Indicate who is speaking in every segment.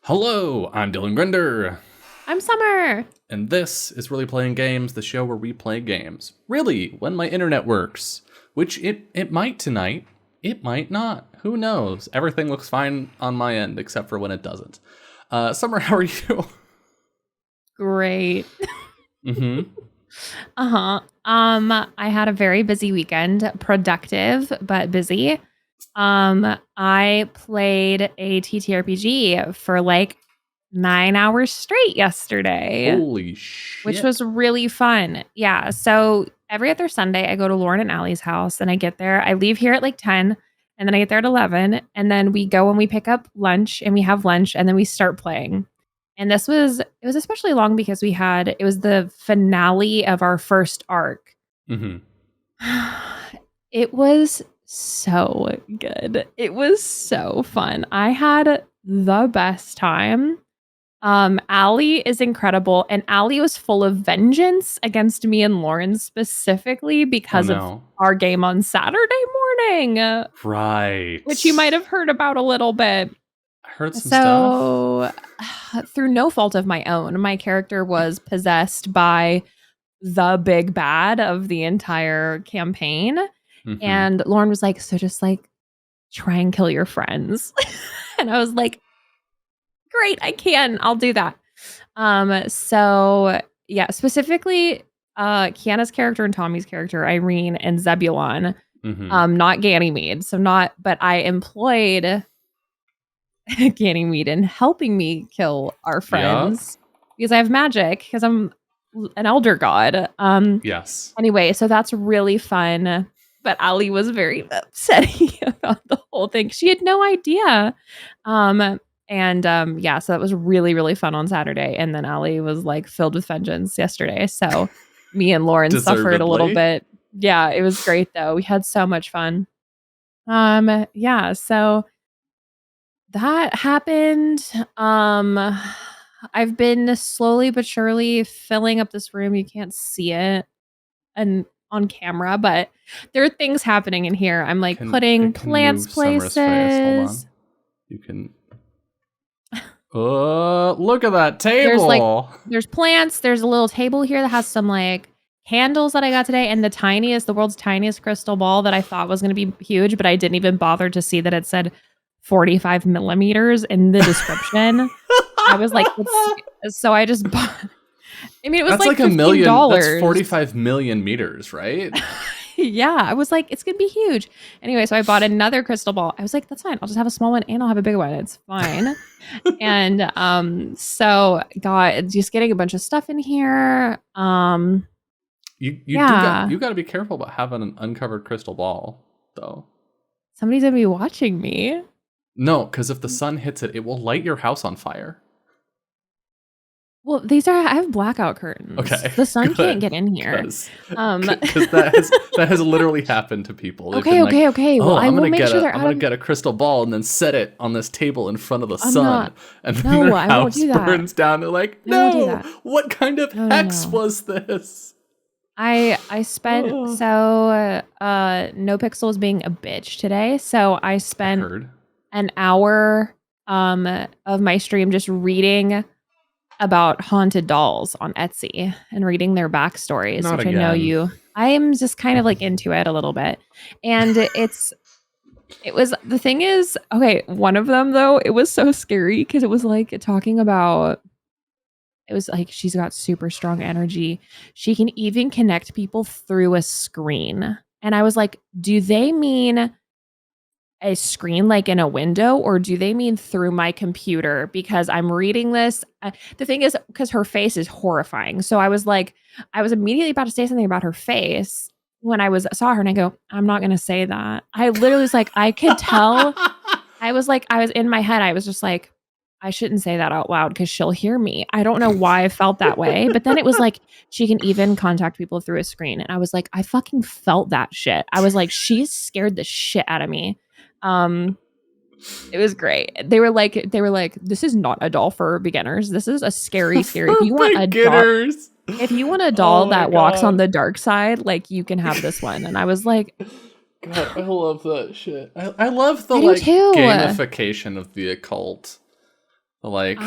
Speaker 1: Hello, I'm Dylan Grinder.
Speaker 2: I'm Summer.
Speaker 1: And this is Really Playing Games, the show where we play games. Really, when my internet works. Which it might tonight. It might not. Who knows? Everything looks fine on my end, except for when it doesn't. Summer, how are you?
Speaker 2: Great.
Speaker 1: Mm-hmm.
Speaker 2: I had a very busy weekend. Productive, but busy. I played a TTRPG for like 9 hours straight yesterday.
Speaker 1: Holy shit.
Speaker 2: Which was really fun. Yeah. So every other Sunday, I go to Lauren and Allie's house and I get there. I leave here at like 10 and then I get there at 11. And then we go and we pick up lunch and we have lunch and then we start playing. And it was especially long because it was the finale of our first arc.
Speaker 1: Mm-hmm.
Speaker 2: It was so good. It was so fun. I had the best time. Allie is incredible, and Allie was full of vengeance against me and Lauren specifically because of our game on Saturday morning.
Speaker 1: Right.
Speaker 2: Which you might have heard about a little bit.
Speaker 1: I heard some stuff.
Speaker 2: Through no fault of my own, my character was possessed by the big bad of the entire campaign. Mm-hmm. And Lauren was like, so just like try and kill your friends. And I was like, great, I can. I'll do that. So yeah, specifically Kiana's character and Tommy's character, Irene and Zebulon, not Ganymede. But I employed Ganymede in helping me kill our friends because I have magic, because I'm an elder god.
Speaker 1: Yes.
Speaker 2: Anyway, so that's really fun. But Allie was very upsetting about the whole thing. She had no idea. So that was really, really fun on Saturday. And then Allie was like filled with vengeance yesterday. So me and Lauren suffered a little bit. Yeah, it was great though. We had so much fun. So that happened. I've been slowly but surely filling up this room. You can't see it and on camera, but there are things happening in here. I'm like putting plants places. Hold on.
Speaker 1: You can. Look at that table.
Speaker 2: There's plants. There's a little table here that has some like candles that I got today, and the world's tiniest crystal ball that I thought was going to be huge, but I didn't even bother to see that it said 45 millimeters in the description. I was like, so I just bought. I mean, it was like $1 million.
Speaker 1: That's 45 million meters, right?
Speaker 2: Yeah, I was like, it's gonna be huge. Anyway, so I bought another crystal ball. I was like, that's fine. I'll just have a small one and I'll have a big one. It's fine. And so got just getting a bunch of stuff in here.
Speaker 1: You got to be careful about having an uncovered crystal ball, though.
Speaker 2: Somebody's gonna be watching me.
Speaker 1: No, because if the sun hits it, it will light your house on fire.
Speaker 2: Well, I have blackout curtains.
Speaker 1: Okay,
Speaker 2: the sun can't get in here.
Speaker 1: Because that has literally happened to people.
Speaker 2: Okay. Well, I will make sure
Speaker 1: I'm gonna get a crystal ball and then set it on this table in front of the sun, and then their house burns down. They're like, no, what kind of hex was this?
Speaker 2: I spent NoPixel was being a bitch today, so I spent an hour of my stream just reading about haunted dolls on Etsy and reading their backstories, which again. I know I am just kind of like into it a little bit. And the thing is, okay, one of them though, it was so scary because it was like talking about, it was like, she's got super strong energy. She can even connect people through a screen. And I was like, do they mean a screen like in a window, or do they mean through my computer? Because I'm reading this. The thing is, because her face is horrifying. So I was immediately about to say something about her face when I saw her, and I go, I'm not going to say that. I literally was like, I could tell. I was in my head. I was just like, I shouldn't say that out loud because she'll hear me. I don't know why I felt that way. But then it was like, she can even contact people through a screen. And I was like, I fucking felt that shit. I was like, she's scared the shit out of me. It was great. They were like, this is not a doll for beginners. This is a scary. If you want a doll that walks on the dark side, like you can have this one. And I was like,
Speaker 1: God, I love that shit. I love the gamification of the occult. Like,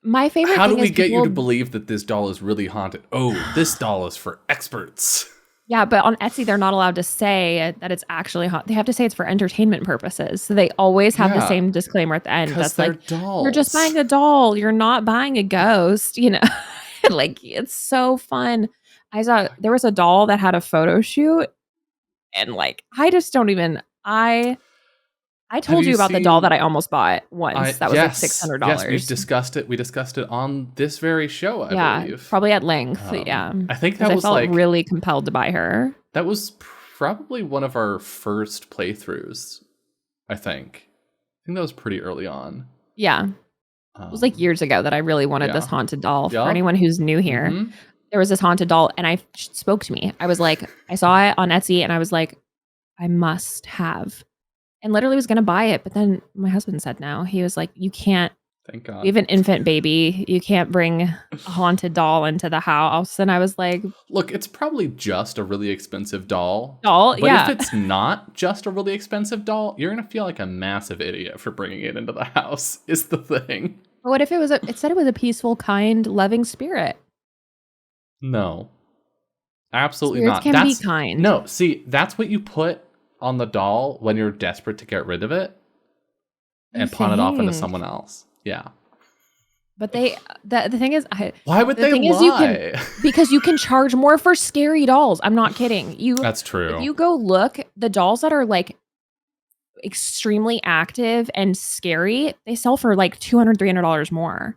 Speaker 2: my favorite
Speaker 1: how do
Speaker 2: thing
Speaker 1: we
Speaker 2: is
Speaker 1: get you to
Speaker 2: people,
Speaker 1: believe that this doll is really haunted? Oh, this doll is for experts.
Speaker 2: yeah, but on Etsy they're not allowed to say that it's actually They have to say it's for entertainment purposes. So they always have the
Speaker 1: Yeah,
Speaker 2: same disclaimer at the end
Speaker 1: because
Speaker 2: that's
Speaker 1: they're
Speaker 2: like, you're just
Speaker 1: dolls.
Speaker 2: buying a doll, you're not buying a ghost, you know. Like, it's so fun. I saw there was a doll that had a photo shoot, and like, I just don't even I
Speaker 1: Have
Speaker 2: told
Speaker 1: you
Speaker 2: you about the doll that
Speaker 1: seen?
Speaker 2: I almost bought once. That was like
Speaker 1: Yes, we've
Speaker 2: $600.
Speaker 1: discussed it. We discussed it on this very show, I
Speaker 2: Yeah,
Speaker 1: believe.
Speaker 2: probably at length. Yeah,
Speaker 1: I think
Speaker 2: because
Speaker 1: that
Speaker 2: I
Speaker 1: was
Speaker 2: felt
Speaker 1: like
Speaker 2: really compelled to buy her.
Speaker 1: that was probably one of our first playthroughs. I think that was pretty early on.
Speaker 2: Yeah, it was like years ago that I really wanted this
Speaker 1: Yeah.
Speaker 2: haunted doll. For
Speaker 1: Yeah.
Speaker 2: anyone who's new here,
Speaker 1: Mhm.
Speaker 2: there was this haunted doll, and spoke to me. I was like, I saw it on Etsy, and I was like, I must have, and literally was gonna buy it, but then my husband said no. He was like, you can't.
Speaker 1: Thank
Speaker 2: We
Speaker 1: God.
Speaker 2: have an infant baby. You can't bring a haunted doll into the house. And I was like,
Speaker 1: Look, it's probably just a really expensive doll.
Speaker 2: doll?
Speaker 1: But
Speaker 2: Yeah.
Speaker 1: if it's not just a really expensive doll, you're going to feel like a massive idiot for bringing it into the house, is the thing.
Speaker 2: But what if it said it was a peaceful, kind, loving spirit?
Speaker 1: No. Absolutely
Speaker 2: Spirits
Speaker 1: not.
Speaker 2: can be kind.
Speaker 1: No, see, that's what you put on the doll when you're desperate to get rid of it and pawn it off into
Speaker 2: think.
Speaker 1: someone else. Yeah.
Speaker 2: But the thing is,
Speaker 1: Why would
Speaker 2: the
Speaker 1: they
Speaker 2: thing
Speaker 1: lie?
Speaker 2: is you can because you can charge more for scary dolls. I'm not kidding.
Speaker 1: That's true.
Speaker 2: If you go look, the dolls that are like extremely active and scary, they sell for like $200, $300 more.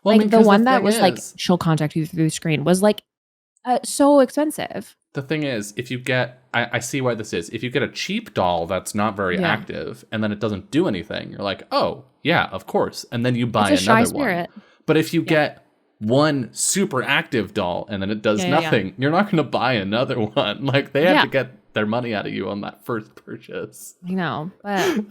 Speaker 1: Well,
Speaker 2: Like,
Speaker 1: I mean,
Speaker 2: the
Speaker 1: 'cause
Speaker 2: one that
Speaker 1: thing
Speaker 2: was like,
Speaker 1: is-
Speaker 2: she'll contact you through the screen was like so expensive.
Speaker 1: The thing is, if you get, I see why this is. If you get a cheap doll that's not very
Speaker 2: Yeah.
Speaker 1: active and then it doesn't do anything, you're like, oh, yeah, of course. And then you buy
Speaker 2: It's a shy
Speaker 1: another
Speaker 2: spirit.
Speaker 1: one. But if you get one super active doll and then it does
Speaker 2: Yeah.
Speaker 1: nothing, you're not going to buy another one. Like, they have
Speaker 2: Yeah.
Speaker 1: to get their money out of you on that first purchase.
Speaker 2: I know, but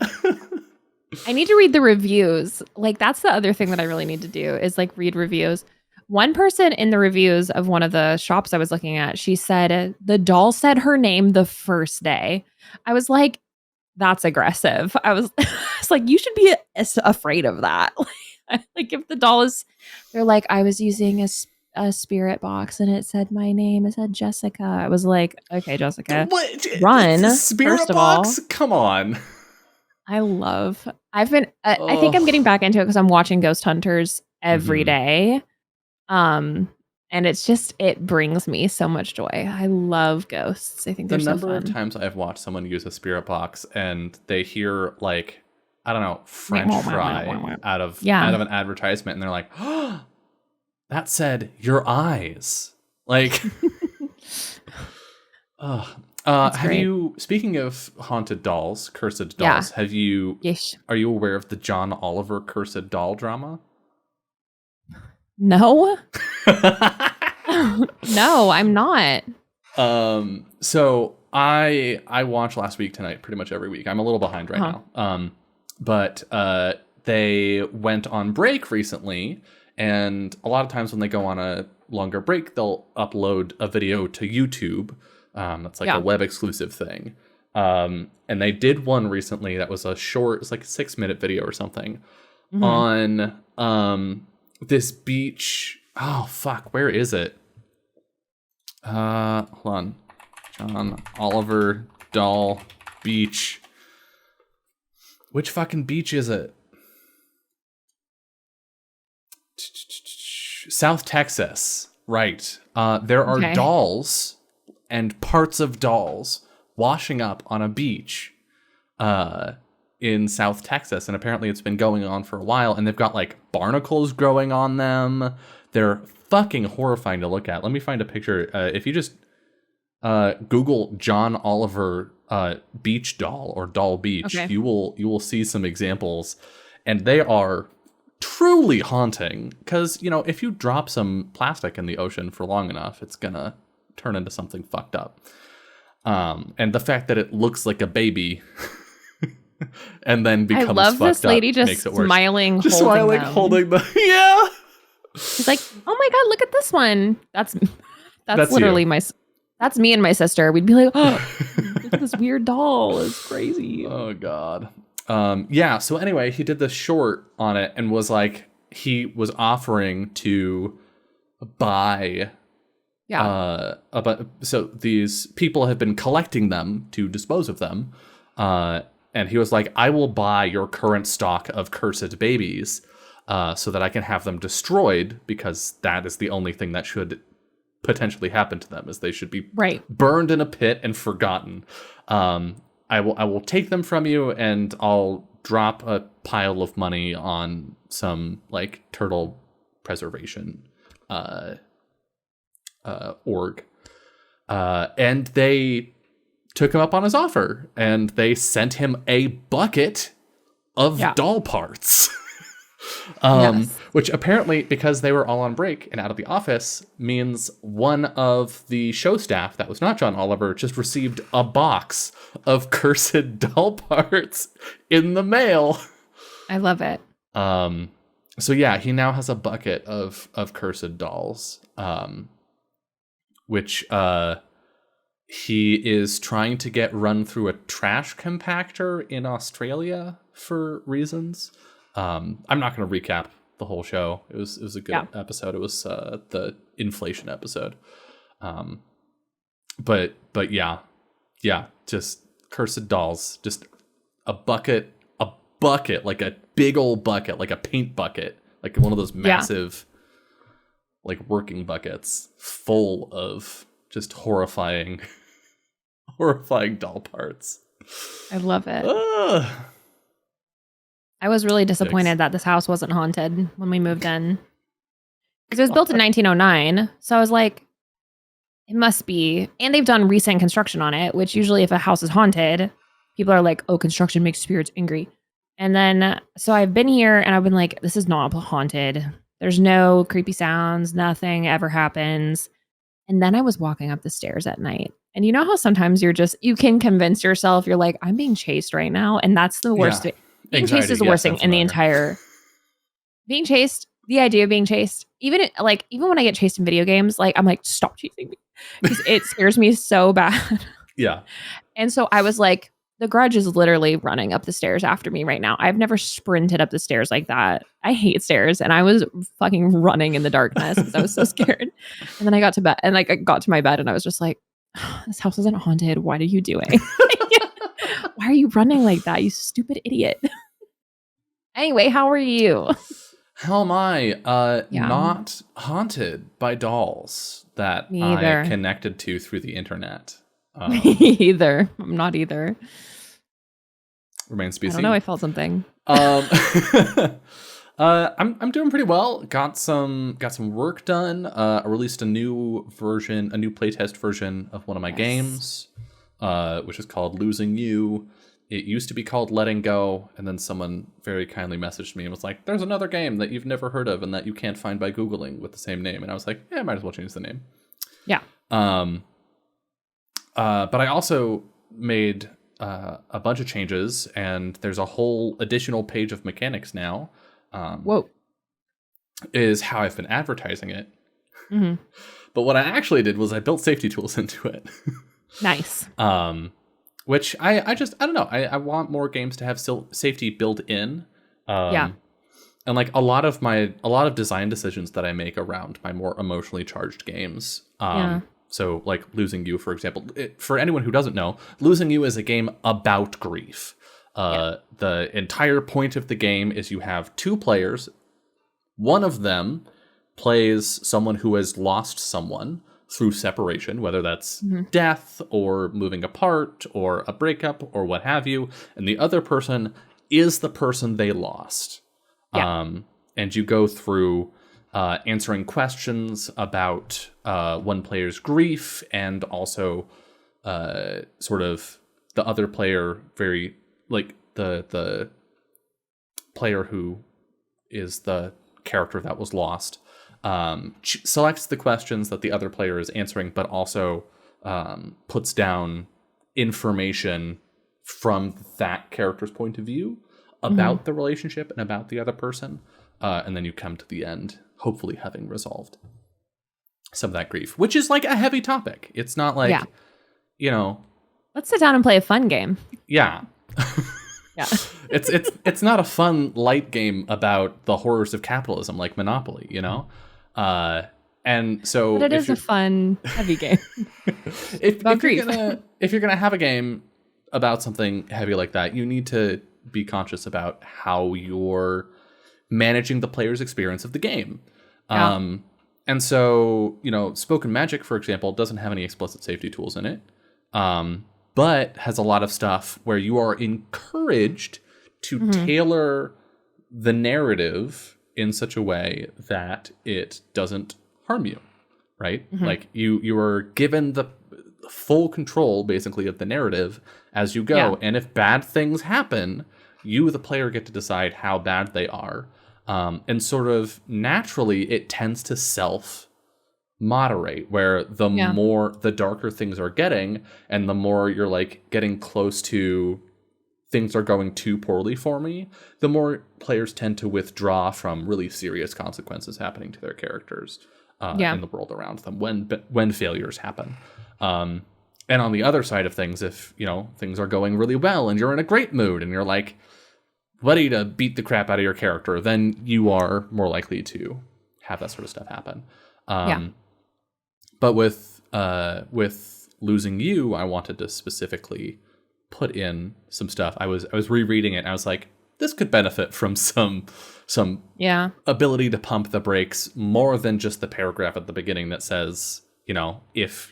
Speaker 2: I need to read the reviews. Like, that's the other thing that I really need to do is like read reviews. One person in the reviews of one of the shops I was looking at, she said the doll said her name the first day. I was like, that's aggressive. It's like, you should be afraid of that. Like, if the doll is, they're like, I was using a spirit box and it said my name. It said Jessica. I was like, okay, Jessica,
Speaker 1: What?
Speaker 2: run.
Speaker 1: Spirit
Speaker 2: first of
Speaker 1: box?
Speaker 2: all.
Speaker 1: Come on.
Speaker 2: I think I'm getting back into it because I'm watching Ghost Hunters every
Speaker 1: Mhm.
Speaker 2: day. And it brings me so much joy. I love ghosts. I think
Speaker 1: The
Speaker 2: they're so
Speaker 1: number
Speaker 2: fun.
Speaker 1: of times I've watched someone use a spirit box and they hear like, I don't know, French fry out of an advertisement and they're like, oh, that said your eyes. Like, have
Speaker 2: great.
Speaker 1: you, speaking of haunted dolls, cursed dolls,
Speaker 2: Yes.
Speaker 1: are you aware of the John Oliver cursed doll drama?
Speaker 2: No. No, I'm not.
Speaker 1: So I watched Last Week Tonight pretty much every week. I'm a little behind right now. But they went on break recently, and a lot of times when they go on a longer break, they'll upload a video to YouTube. That's like a web exclusive thing. And they did one recently that was a short, it's like a 6-minute video or something on this beach. Oh fuck, where is it? Hold on. John Oliver doll beach. Which fucking beach is it? South Texas. Right. There are dolls and parts of dolls washing up on a beach in South Texas. And apparently it's been going on for a while. And they've got like barnacles growing on them. They're fucking horrifying to look at. Let me find a picture. If you just Google John Oliver beach doll or doll beach, you will see some examples. And they are truly haunting because, you know, if you drop some plastic in the ocean for long enough, it's gonna turn into something fucked up. And the fact that it looks like a baby and then becomes fucked up. I love this
Speaker 2: lady just smiling,
Speaker 1: holding them. Yeah.
Speaker 2: She's like, oh my God, look at this one. That's literally that's me and my sister. We'd be like, oh, look at this weird doll. It's crazy.
Speaker 1: Oh God. Yeah. So anyway, he did this short on it and was like, he was offering to buy. So these people have been collecting them to dispose of them. And he was like, I will buy your current stock of cursed babies so that I can have them destroyed, because that is the only thing that should potentially happen to them, is they should be burned in a pit and forgotten. I will take them from you, and I'll drop a pile of money on some like turtle preservation org. And they took him up on his offer, and they sent him a bucket of doll parts. Which apparently, because they were all on break and out of the office, means one of the show staff that was not John Oliver just received a box of cursed doll parts in the mail.
Speaker 2: I love it.
Speaker 1: So yeah, he now has a bucket of cursed dolls, which he is trying to get run through a trash compactor in Australia for reasons. I'm not going to recap the whole show. It was a good episode. It was the inflation episode. But yeah, just cursed dolls. Just a bucket, like a big old bucket, like a paint bucket, like one of those massive, like working buckets full of just horrifying doll parts.
Speaker 2: I love it. I was really disappointed that this house wasn't haunted when we moved in. Because it was built in 1909. So I was like, it must be. And they've done recent construction on it, which usually if a house is haunted, people are like, oh, construction makes spirits angry. And then, so I've been here and I've been like, this is not haunted. There's no creepy sounds. Nothing ever happens. And then I was walking up the stairs at night. And you know how sometimes you can convince yourself, you're like, I'm being chased right now. And that's the worst thing. Being chased is the worst thing in the entire. Being chased, the idea of being chased, even when I get chased in video games, like I'm like, stop chasing me, because it scares me so bad.
Speaker 1: Yeah.
Speaker 2: And so I was like, the Grudge is literally running up the stairs after me right now. I've never sprinted up the stairs like that. I hate stairs, and I was fucking running in the darkness because I was so scared. And then I got to bed, and like I got to my bed, and I was just like, this house isn't haunted. What are you doing? Why are you running like that, you stupid idiot? Anyway, how are you?
Speaker 1: How am I? Not haunted by dolls that I connected to through the internet.
Speaker 2: Me either. I'm not either.
Speaker 1: Remains to be seen.
Speaker 2: I don't know. I felt something.
Speaker 1: I'm doing pretty well. Got some work done. I released a new playtest version of one of my games, which is called Losing You. It used to be called Letting Go, and then someone very kindly messaged me and was like, there's another game that you've never heard of and that you can't find by Googling with the same name. And I was like, yeah, I might as well change the name.
Speaker 2: Yeah.
Speaker 1: But I also made a bunch of changes, and there's a whole additional page of mechanics now.
Speaker 2: Whoa.
Speaker 1: Is how I've been advertising it.
Speaker 2: Mm-hmm.
Speaker 1: But what I actually did was I built safety tools into it. Nice. Which I don't know. I want more games to have safety built in. And like a lot of design decisions that I make around my more emotionally charged games. So like Losing You, for example, for anyone who doesn't know, Losing You is a game about grief. The entire point of the game is you have two players. One of them plays someone who has lost someone through separation, whether that's death or moving apart or a breakup or what have you. And the other person is the person they lost. And you go through answering questions about one player's grief, and also sort of the other player, very like the player who is the character that was lost, selects the questions that the other player is answering, but also puts down information from that character's point of view about the relationship and about the other person. And then you come to the end, hopefully having resolved some of that grief, which is like a heavy topic. It's not like, you know.
Speaker 2: Let's sit down and play a fun game.
Speaker 1: Yeah. it's not a fun light game about the horrors of capitalism like Monopoly, you know. And so,
Speaker 2: But it is a fun, heavy game.
Speaker 1: if you're gonna have a game about something heavy like that, you need to be conscious about how you're managing the player's experience of the game.
Speaker 2: Yeah.
Speaker 1: And so, Spoken Magic, for example, doesn't have any explicit safety tools in it, but has a lot of stuff where you are encouraged to tailor the narrative in such a way that it doesn't harm you, right? Like you are given the full control, basically, of the narrative as you go.
Speaker 2: Yeah.
Speaker 1: And if bad things happen, you, the player, get to decide how bad they are. And sort of naturally, it tends to self-moderate, where the darker things are getting, and the more you're like getting close to things are going too poorly for me, the more players tend to withdraw from really serious consequences happening to their characters in the world around them when failures happen. And on the other side of things, if things are going really well and you're in a great mood and you're like ready to beat the crap out of your character, then you are more likely to have that sort of stuff happen. But with Losing You, I wanted to specifically put in some stuff. I was rereading it and I was like, this could benefit from some ability to pump the brakes more than just the paragraph at the beginning that says, if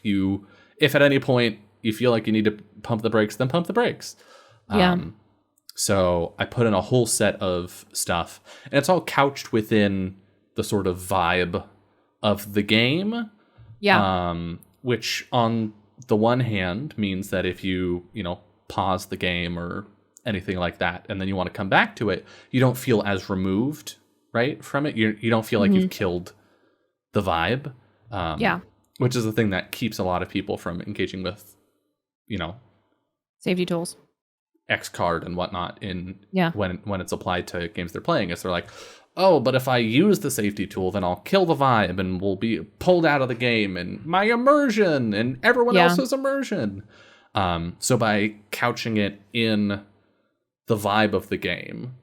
Speaker 1: at any point you feel like you need to pump the brakes, then pump the brakes. So I put in a whole set of stuff, and it's all couched within the sort of vibe of the game. Which on the one hand means that if you pause the game or anything like that, and then you want to come back to it, you don't feel as removed, right, from it. You don't feel like you've killed the vibe. Which is the thing that keeps a lot of people from engaging with,
Speaker 2: safety tools,
Speaker 1: X card and whatnot when it's applied to games they're playing. Is they're like, oh, but if I use the safety tool, then I'll kill the vibe and we'll be pulled out of the game and my immersion and everyone else's immersion. So by couching it in the vibe of the game,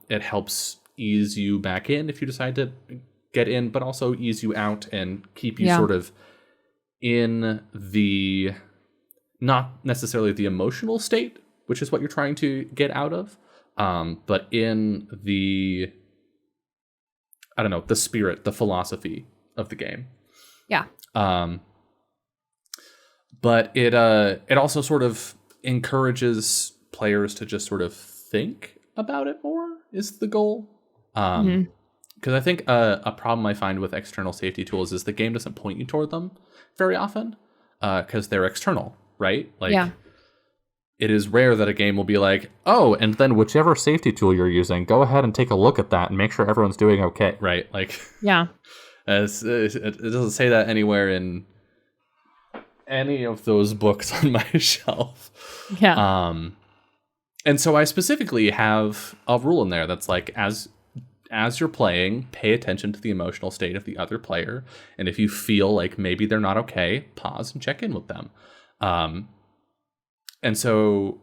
Speaker 1: it helps ease you back in if you decide to get in, but also ease you out and keep you sort of in the, not necessarily the emotional state, which is what you're trying to get out of, but in the, the spirit, the philosophy of the game. But it also sort of encourages players to just sort of think about it more is the goal. Because I think a problem I find with external safety tools is the game doesn't point you toward them very often because they're external, right? It is rare that a game will be like, oh, and then whichever safety tool you're using, go ahead and take a look at that and make sure everyone's doing okay, right? It doesn't say that anywhere in any of those books on my shelf. And so I specifically have a rule in there that's like, as you're playing, pay attention to the emotional state of the other player. And if you feel like maybe they're not okay, pause and check in with them. And so,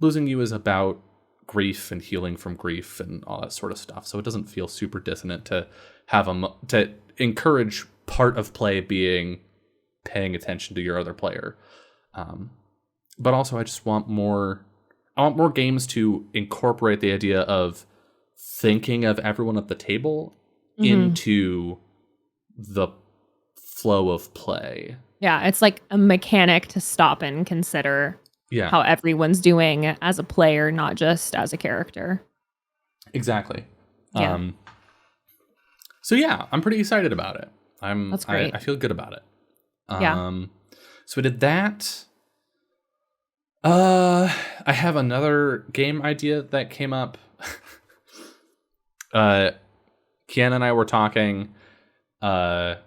Speaker 1: Losing You is about grief and healing from grief and all that sort of stuff. So it doesn't feel super dissonant to have to encourage part of play being paying attention to your other player. But also, I just want more games to incorporate the idea of thinking of everyone at the table into the flow of play.
Speaker 2: It's like a mechanic to stop and consider how everyone's doing as a player, not just as a character.
Speaker 1: Exactly. So I'm pretty excited about it. That's great. I feel good about it. So we did that. I have another game idea that came up. Kiana and I were talking, and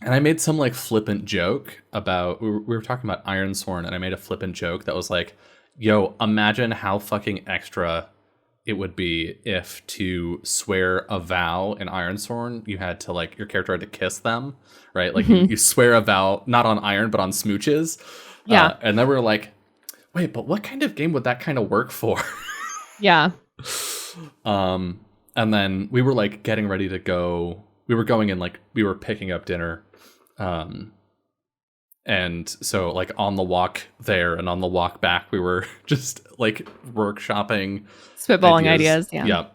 Speaker 1: I made some flippant joke about, we were talking about Ironsworn, and I made a flippant joke that was like, yo, imagine how fucking extra it would be if to swear a vow in Ironsworn, you had to your character had to kiss them, right? You swear a vow, not on iron, but on smooches. And then we were like, wait, but what kind of game would that kind of work for?
Speaker 2: Yeah.
Speaker 1: And then we were like getting ready to go. We were going in, like we were picking up dinner. And so like on the walk there and on the walk back, we were just like workshopping.
Speaker 2: Spitballing ideas. Yeah.
Speaker 1: Yep.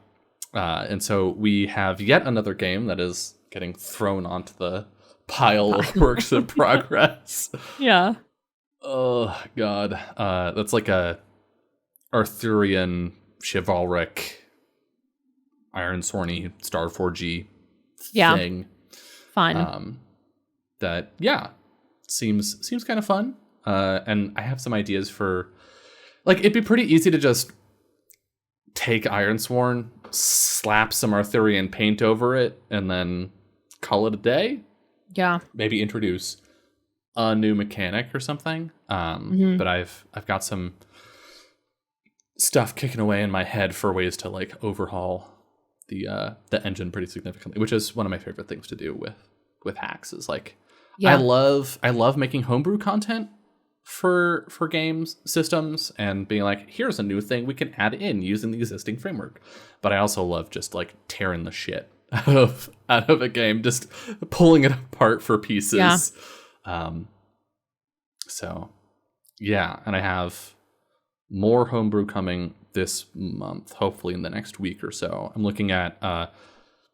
Speaker 1: And so we have yet another game that is getting thrown onto the pile of works in progress.
Speaker 2: Yeah.
Speaker 1: Oh, God. That's like a Arthurian chivalric Iron Sworny Starforgy thing.
Speaker 2: Fun.
Speaker 1: That, yeah, seems kind of fun. And I have some ideas for, like, it'd be pretty easy to just take Ironsworn, slap some Arthurian paint over it, and then call it a day.
Speaker 2: Yeah.
Speaker 1: Maybe introduce a new mechanic or something. But I've got some stuff kicking away in my head for ways to like overhaul the engine pretty significantly, which is one of my favorite things to do with hacks. Is like I love making homebrew content for games systems and being like, here's a new thing we can add in using the existing framework. But I also love just like tearing the shit out of a game, just pulling it apart for pieces. So yeah, and I have more homebrew coming this month, hopefully in the next week or so. I'm looking at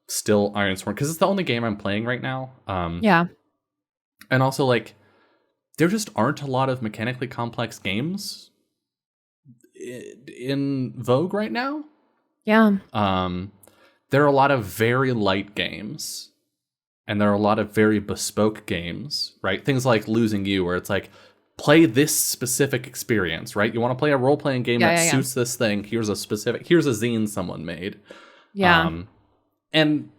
Speaker 1: still Ironsworn because it's the only game I'm playing right now. And also like there just aren't a lot of mechanically complex games in vogue right now.
Speaker 2: Yeah.
Speaker 1: There are a lot of very light games, and there are a lot of very bespoke games, right? Things like Losing You, where it's like, play this specific experience, right? You want to play a role-playing game that suits this thing. Here's a zine someone made.
Speaker 2: Yeah.
Speaker 1: And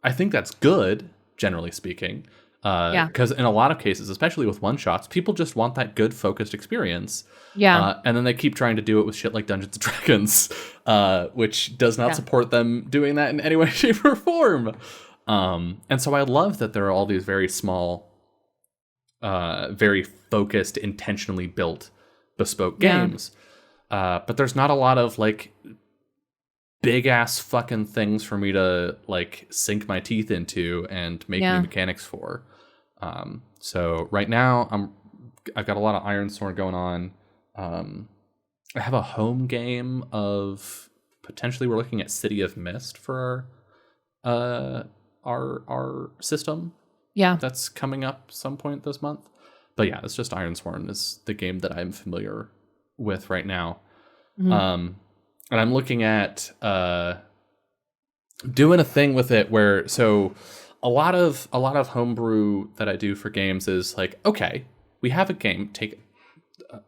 Speaker 1: I think that's good, generally speaking. Because in a lot of cases, especially with one-shots, people just want that good, focused experience.
Speaker 2: Yeah.
Speaker 1: And then they keep trying to do it with shit like Dungeons & Dragons, which does not support them doing that in any way, shape, or form. And so I love that there are all these very small, very focused, intentionally built, bespoke games. But there's not a lot of, like, big-ass fucking things for me to, like, sink my teeth into and make new mechanics for. So right now I've got a lot of Ironsworn going on. I have a home game of potentially we're looking at City of Myst for our system. Yeah, that's coming up some point this month. But yeah, it's just Ironsworn is the game that I'm familiar with right now. And I'm looking at doing a thing with it where a lot of homebrew that I do for games is like, okay, we have a game, take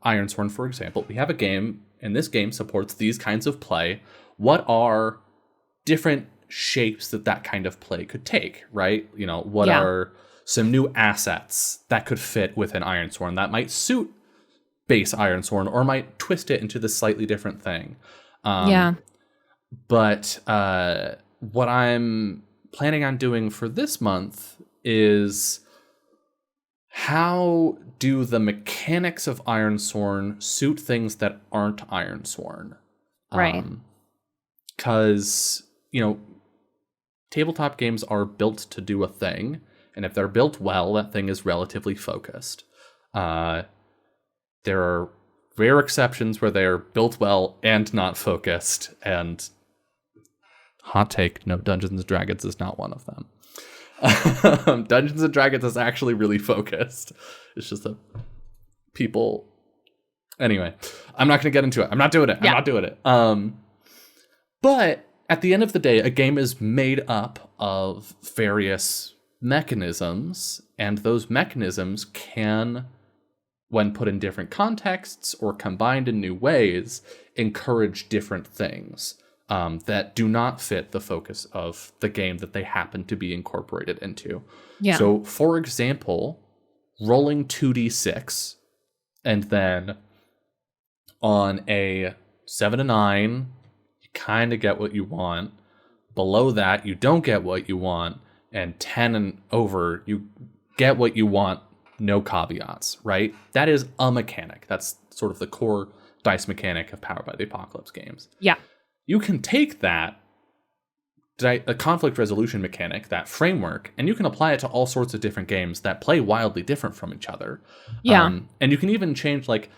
Speaker 1: Ironsworn for example, we have a game and this game supports these kinds of play. What are different shapes that kind of play could take, right? You know, what are some new assets that could fit within Ironsworn that might suit base Ironsworn or might twist it into this slightly different thing. But what I'm planning on doing for this month is how do the mechanics of Ironsworn suit things that aren't Ironsworn?
Speaker 2: Right.
Speaker 1: Because, you know, tabletop games are built to do a thing, and if they're built well, that thing is relatively focused. There are rare exceptions where they are built well and not focused, and hot take, no, Dungeons & Dragons is not one of them. Dungeons & Dragons is actually really focused. It's just that people... Anyway, I'm not going to get into it. I'm not doing it. I'm not doing it. But at the end of the day, a game is made up of various mechanisms, and those mechanisms can, when put in different contexts or combined in new ways, encourage different things that do not fit the focus of the game that they happen to be incorporated into. Yeah. So, for example, rolling 2d6, and then on a 7 to 9, you kind of get what you want. Below that, you don't get what you want. And 10 and over, you get what you want no caveats, right? That is a mechanic. That's sort of the core dice mechanic of Powered by the Apocalypse games.
Speaker 2: Yeah.
Speaker 1: You can take that a conflict resolution mechanic, that framework, and you can apply it to all sorts of different games that play wildly different from each other.
Speaker 2: Yeah.
Speaker 1: And you can even change, like,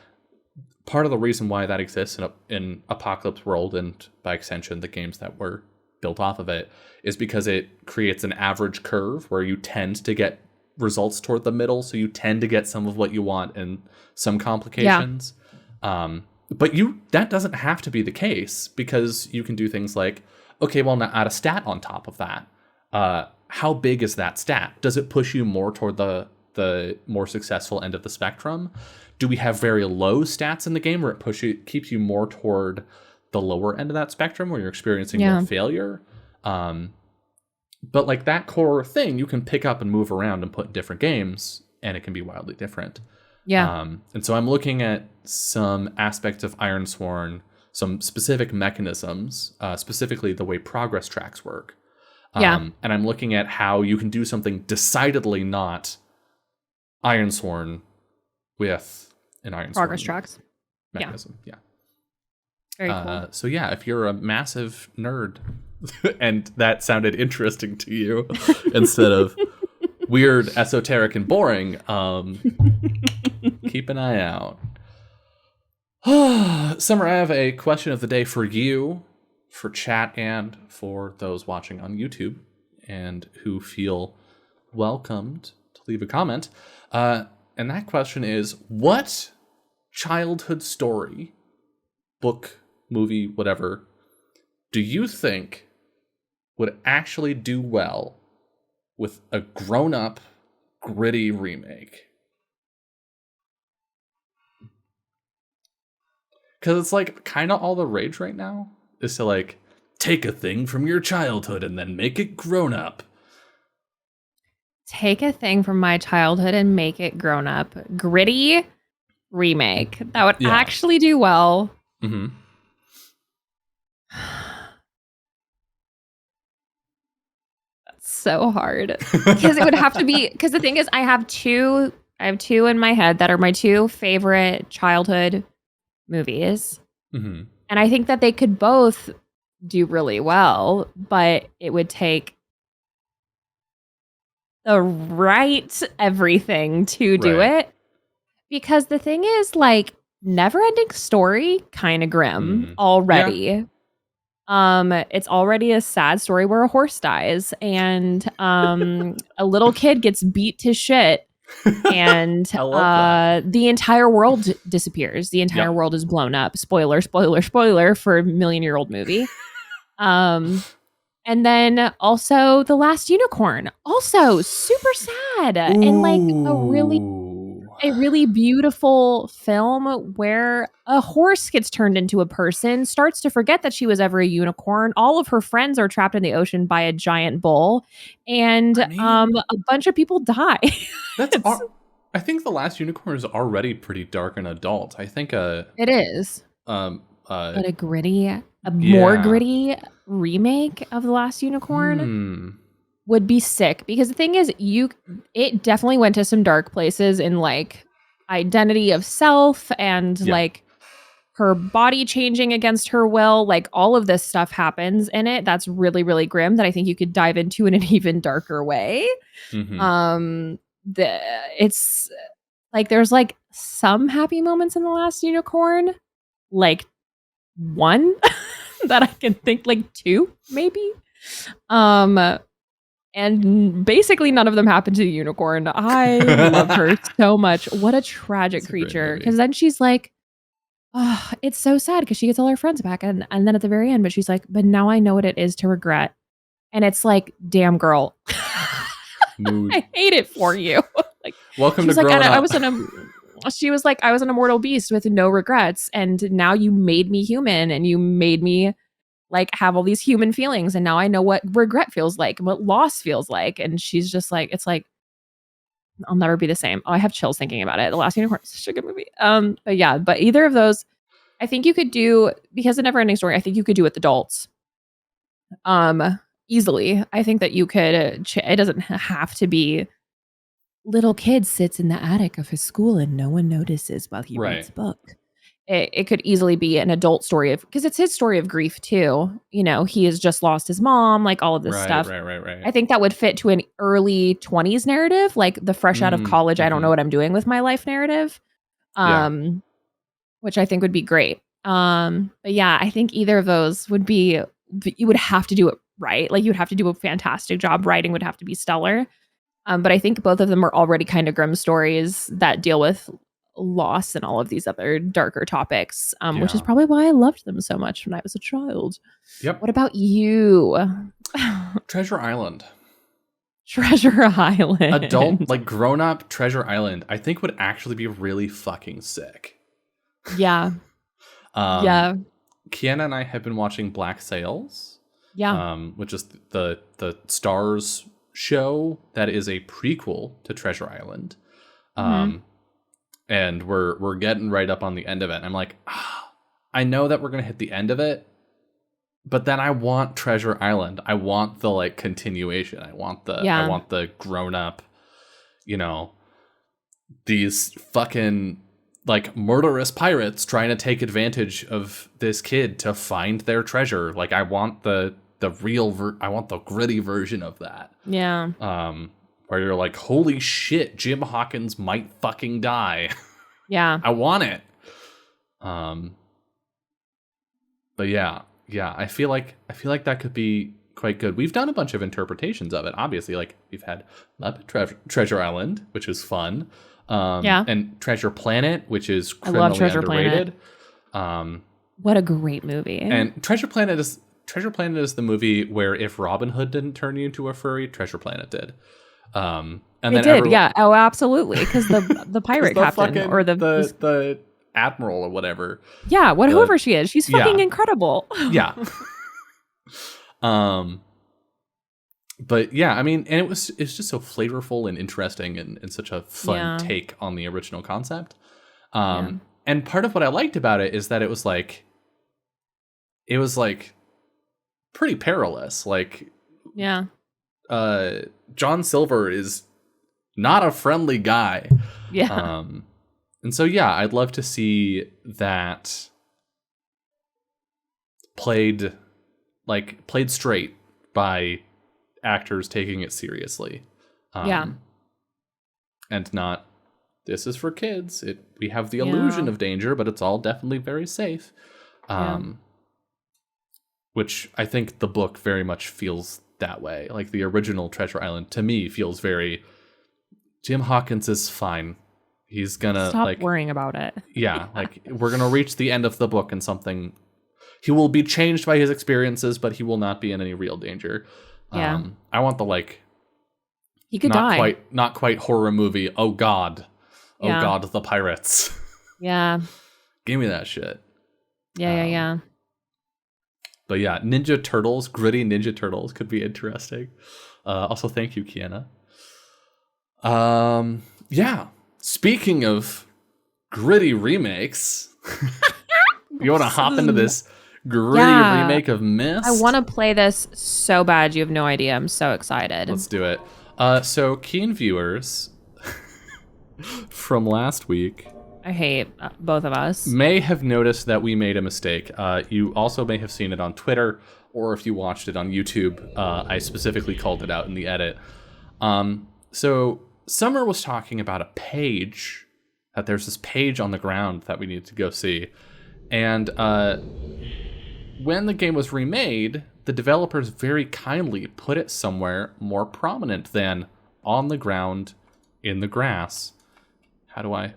Speaker 1: part of the reason why that exists in Apocalypse World, and by extension the games that were built off of it, is because it creates an average curve where you tend to get results toward the middle, so you tend to get some of what you want and some complications. But that doesn't have to be the case, because you can do things like, okay, well, now add a stat on top of that. How big is that stat? Does it push you more toward the more successful end of the spectrum? Do we have very low stats in the game where it keeps you more toward the lower end of that spectrum, where you're experiencing more failure? But like that core thing, you can pick up and move around and put in different games, and it can be wildly different.
Speaker 2: Yeah.
Speaker 1: And so I'm looking at some aspects of Ironsworn, some specific mechanisms, specifically the way progress tracks work. And I'm looking at how you can do something decidedly not Ironsworn with an Ironsworn
Speaker 2: Progress tracks
Speaker 1: mechanism. Yeah.
Speaker 2: Very cool.
Speaker 1: So yeah, if you're a massive nerd and that sounded interesting to you instead of weird, esoteric, and boring, keep an eye out. Summer, I have a question of the day for you, for chat, and for those watching on YouTube and who feel welcomed to leave a comment. And that question is, what childhood story, book, movie, whatever, do you think would actually do well with a grown-up, gritty remake? Because it's like kind of all the rage right now is to like take a thing from your childhood and then make it grown up.
Speaker 2: Take a thing from my childhood and make it grown up. Gritty remake. That would actually do well.
Speaker 1: Mm-hmm.
Speaker 2: That's so hard. Because it would have to be, because the thing is, I have two in my head that are my two favorite childhood movies.
Speaker 1: Mm-hmm.
Speaker 2: And I think that they could both do really well, but it would take the right everything to do it. Because the thing is, like, never ending story, kind of grim already. Yeah. It's already a sad story where a horse dies and a little kid gets beat to shit. And the entire world disappears. The entire world is blown up. Spoiler, spoiler, spoiler for a million-year-old movie. And then also The Last Unicorn, also super sad. Ooh. And like a really beautiful film where a horse gets turned into a person, starts to forget that she was ever a unicorn. All of her friends are trapped in the ocean by a giant bull, and a bunch of people die.
Speaker 1: I think The Last Unicorn is already pretty dark and adult. I think
Speaker 2: it is.
Speaker 1: But
Speaker 2: a more gritty remake of The Last Unicorn would be sick, because the thing is, it definitely went to some dark places in like identity of self and like her body changing against her will. Like all of this stuff happens in it. That's really, really grim that I think you could dive into in an even darker way. Mm-hmm. It's like there's like some happy moments in The Last Unicorn, like one that I can think, like two maybe. And basically none of them happened to the unicorn. I love her so much. What a tragic creature. Because then she's like, oh, it's so sad because she gets all her friends back. And then at the very end, but she's like, but now I know what it is to regret. And it's like, damn girl. I hate it for you. Like,
Speaker 1: welcome to growing up.
Speaker 2: She was like, I was an immortal beast with no regrets. And now you made me human and you made me like have all these human feelings. And now I know what regret feels like, what loss feels like. And she's just like, it's like, I'll never be the same. Oh, I have chills thinking about it. The Last Unicorn is such a good movie. But either of those, I think you could do, because of Never Ending Story, I think you could do with adults. Easily. I think that you could, it doesn't have to be little kid sits in the attic of his school and no one notices while he reads
Speaker 1: Right.
Speaker 2: a book. It could easily be an adult story because it's his story of grief too. You know, he has just lost his mom, like all of this
Speaker 1: Right,
Speaker 2: stuff.
Speaker 1: right, right, right.
Speaker 2: I think that would fit to an early 20s narrative, like the fresh out of college, I don't know what I'm doing with my life narrative.
Speaker 1: Yeah.
Speaker 2: Which I think would be great. But yeah, I think either of those would be, you would have to do it right. Like you would have to do a fantastic job. Writing would have to be stellar. But I think both of them are already kind of grim stories that deal with loss and all of these other darker topics, which is
Speaker 1: Yeah.
Speaker 2: probably why I loved them so much when I was a child.
Speaker 1: Yep.
Speaker 2: What about you?
Speaker 1: Treasure Island.
Speaker 2: Treasure Island.
Speaker 1: Adult, like grown up Treasure Island, I think would actually be really fucking sick.
Speaker 2: Yeah. Yeah.
Speaker 1: Kiana and I have been watching Black Sails.
Speaker 2: Yeah.
Speaker 1: Which is the Stars show that is a prequel to Treasure Island. And we're getting right up on the end of it. And I'm like, I know that we're gonna hit the end of it, but then I want Treasure Island. I want the like continuation. I want the grown up, you know, these fucking like murderous pirates trying to take advantage of this kid to find their treasure. Like I want the real I want the gritty version of that.
Speaker 2: Yeah.
Speaker 1: Where you're like, holy shit, Jim Hawkins might fucking die.
Speaker 2: Yeah.
Speaker 1: I want it. But yeah, I feel like that could be quite good. We've done a bunch of interpretations of it. Obviously, like we've had Muppet Treasure Island, which is fun. And Treasure Planet, which is criminally underrated.
Speaker 2: What a great movie.
Speaker 1: And Treasure Planet is the movie where if Robin Hood didn't turn you into a furry, Treasure Planet did. And
Speaker 2: it did, yeah. Oh, absolutely. Because the pirate captain
Speaker 1: fucking,
Speaker 2: or
Speaker 1: the admiral or whatever.
Speaker 2: Yeah, whoever she is, she's fucking incredible.
Speaker 1: Yeah. But yeah, I mean, and it's just so flavorful and interesting and such a fun take on the original concept. And part of what I liked about it is that it was like pretty perilous. Like,
Speaker 2: yeah.
Speaker 1: John Silver is not a friendly guy.
Speaker 2: Yeah.
Speaker 1: And so, yeah, I'd love to see that played straight by actors taking it seriously. And not, this is for kids. We have the illusion of danger, but it's all definitely very safe. Which I think the book very much feels that way. Like the original Treasure Island to me feels very, Jim Hawkins is fine. He's gonna
Speaker 2: stop worrying about it.
Speaker 1: Yeah, like we're gonna reach the end of the book and something, he will be changed by his experiences, but he will not be in any real danger.
Speaker 2: Yeah.
Speaker 1: I want the like,
Speaker 2: he could die.
Speaker 1: Not quite horror movie. Oh God, the pirates.
Speaker 2: Yeah.
Speaker 1: Give me that shit.
Speaker 2: Yeah.
Speaker 1: But yeah, Ninja Turtles, gritty Ninja Turtles could be interesting. Also, thank you, Kiana. Yeah. Speaking of gritty remakes, you want to hop into this gritty remake of Myst?
Speaker 2: I want to play this so bad. You have no idea. I'm so excited.
Speaker 1: Let's do it. So, keen viewers from last week,
Speaker 2: I hate both of us,
Speaker 1: may have noticed that we made a mistake. You also may have seen it on Twitter, or if you watched it on YouTube, I specifically called it out in the edit. So Summer was talking about a page, that there's this page on the ground that we need to go see. And when the game was remade, the developers very kindly put it somewhere more prominent than on the ground in the grass. How do I...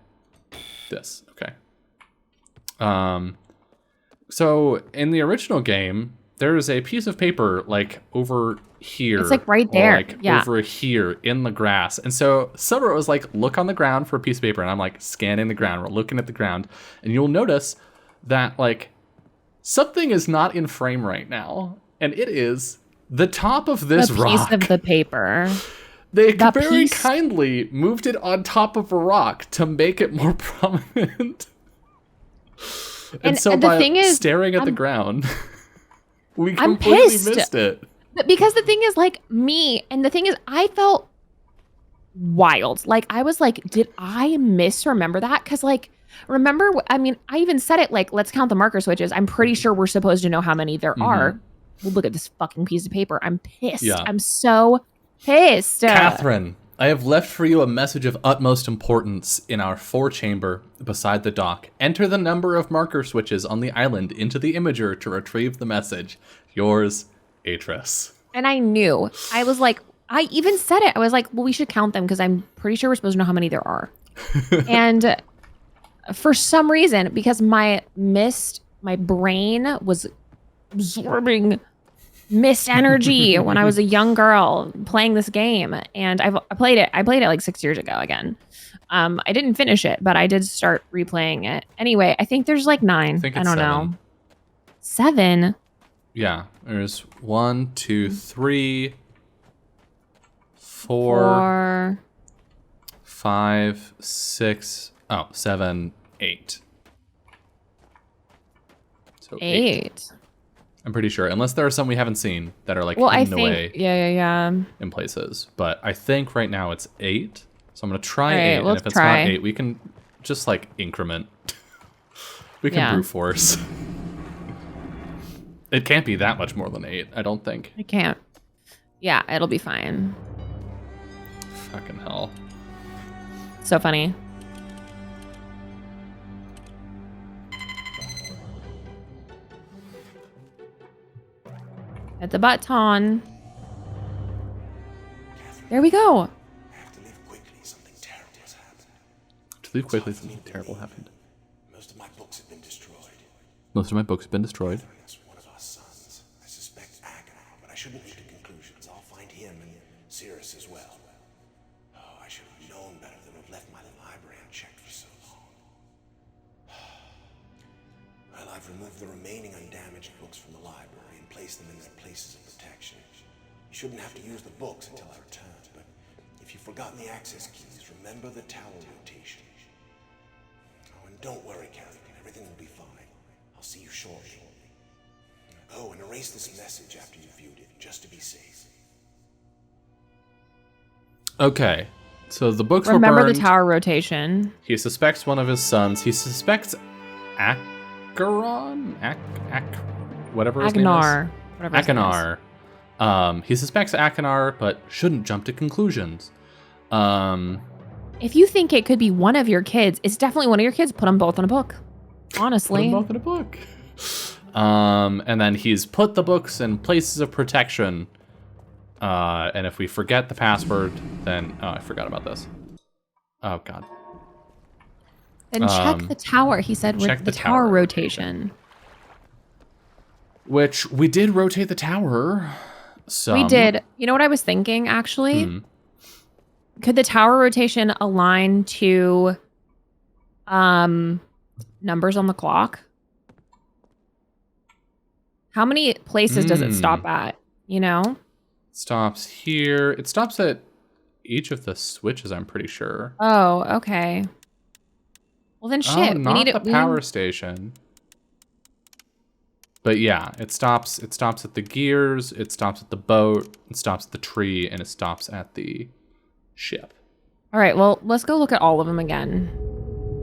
Speaker 1: this, okay. So in the original game, there is a piece of paper like over here.
Speaker 2: It's like right there.
Speaker 1: Like over here in the grass. And so Summer was like, look on the ground for a piece of paper. And I'm like scanning the ground. We're looking at the ground. And you'll notice that like something is not in frame right now. And it is the top of this rock.
Speaker 2: Piece of the paper.
Speaker 1: They very kindly moved it on top of a rock to make it more prominent. And so by staring at the ground, we completely missed it.
Speaker 2: Because the thing is, like, me, and the thing is, I felt wild. Like, I was like, did I misremember that? Because, like, remember, I mean, I even said it, like, let's count the marker switches. I'm pretty sure we're supposed to know how many there are. Well, look at this fucking piece of paper. I'm pissed.
Speaker 1: Yeah.
Speaker 2: I'm so pissed.
Speaker 1: Catherine, I have left for you a message of utmost importance in our 4-chamber beside the dock. Enter the number of marker switches on the island into the imager to retrieve the message. Yours, Atris.
Speaker 2: And I knew. I was like, I even said it. I was like, well, we should count them because I'm pretty sure we're supposed to know how many there are. And for some reason, because my brain was absorbing Myst energy when I was a young girl playing this game, and I played it like 6 years ago again. I didn't finish it, but I did start replaying it. Anyway, I think there's like 9. I don't know. 7?
Speaker 1: Yeah, there's 1, 2, 3, 4, 5, 6, 7, 8. So 8. I'm pretty sure, unless there are some we haven't seen that are like hidden away in places. But I think right now it's 8. So I'm gonna try 8, and if it's not 8, we can just like increment. We can brute force. It can't be that much more than 8, I don't think.
Speaker 2: It can't. Yeah, it'll be fine.
Speaker 1: Fucking hell.
Speaker 2: So funny. At the button. There we go.
Speaker 3: I have to leave quickly. Something terrible has happened. Most of my books have been destroyed. That's one of our sons. I suspect Achenar, but I shouldn't leap to conclusions. I'll find him and Cirrus as well. Oh, I should have known better than to have left my library unchecked for so long. Well, I've removed the remaining undamaged books from the library and placed them in their places of protection. You shouldn't have to use the books until I return, but if you've forgotten the access keys, remember the tower rotation. Oh, and don't worry, Catherine. Everything will be fine. I'll see you shortly. Oh, and erase this message after you've viewed it, just to be safe.
Speaker 1: Okay, so the books were
Speaker 2: Remember
Speaker 1: burned.
Speaker 2: the tower rotation.
Speaker 1: He suspects one of his sons. He suspects Acheron? Whatever his name is.
Speaker 2: Whatever his name is.
Speaker 1: Achenar. He suspects Achenar, but shouldn't jump to conclusions.
Speaker 2: If you think it could be one of your kids, it's definitely one of your kids. Put them both in a book. Honestly.
Speaker 1: Put them both in a book. And then he's put the books in places of protection. And if we forget the password, then... Oh, I forgot about this. Oh, God.
Speaker 2: Then check the tower. He said
Speaker 1: check
Speaker 2: the tower rotation.
Speaker 1: Which, we did rotate the tower.
Speaker 2: We did. You know what I was thinking, actually? Could the tower rotation align to numbers on the clock? How many places does it stop at? You know?
Speaker 1: Stops here. It stops at each of the switches, I'm pretty sure.
Speaker 2: Oh, okay. Well, then shit.
Speaker 1: Not
Speaker 2: we need
Speaker 1: the power station. But yeah, it stops at the gears, it stops at the boat, it stops at the tree, and it stops at the ship.
Speaker 2: All right, well, let's go look at all of them again.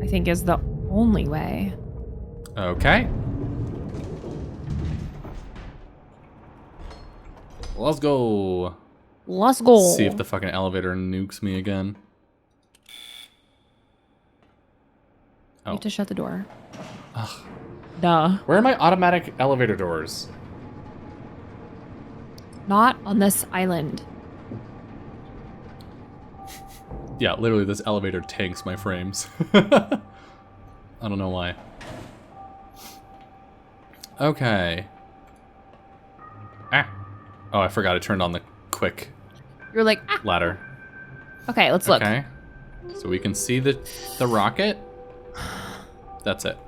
Speaker 2: I think is the only way.
Speaker 1: Okay. Let's go.
Speaker 2: Let's go.
Speaker 1: See if the fucking elevator nukes me again.
Speaker 2: You have to shut the door.
Speaker 1: Ugh.
Speaker 2: Duh.
Speaker 1: Where are my automatic elevator doors?
Speaker 2: Not on this island.
Speaker 1: Yeah, literally this elevator tanks my frames. I don't know why. Okay. Ah. Oh, I forgot I turned on the quick
Speaker 2: You're like,
Speaker 1: ladder.
Speaker 2: Okay, let's look.
Speaker 1: Okay. So we can see the rocket. That's it.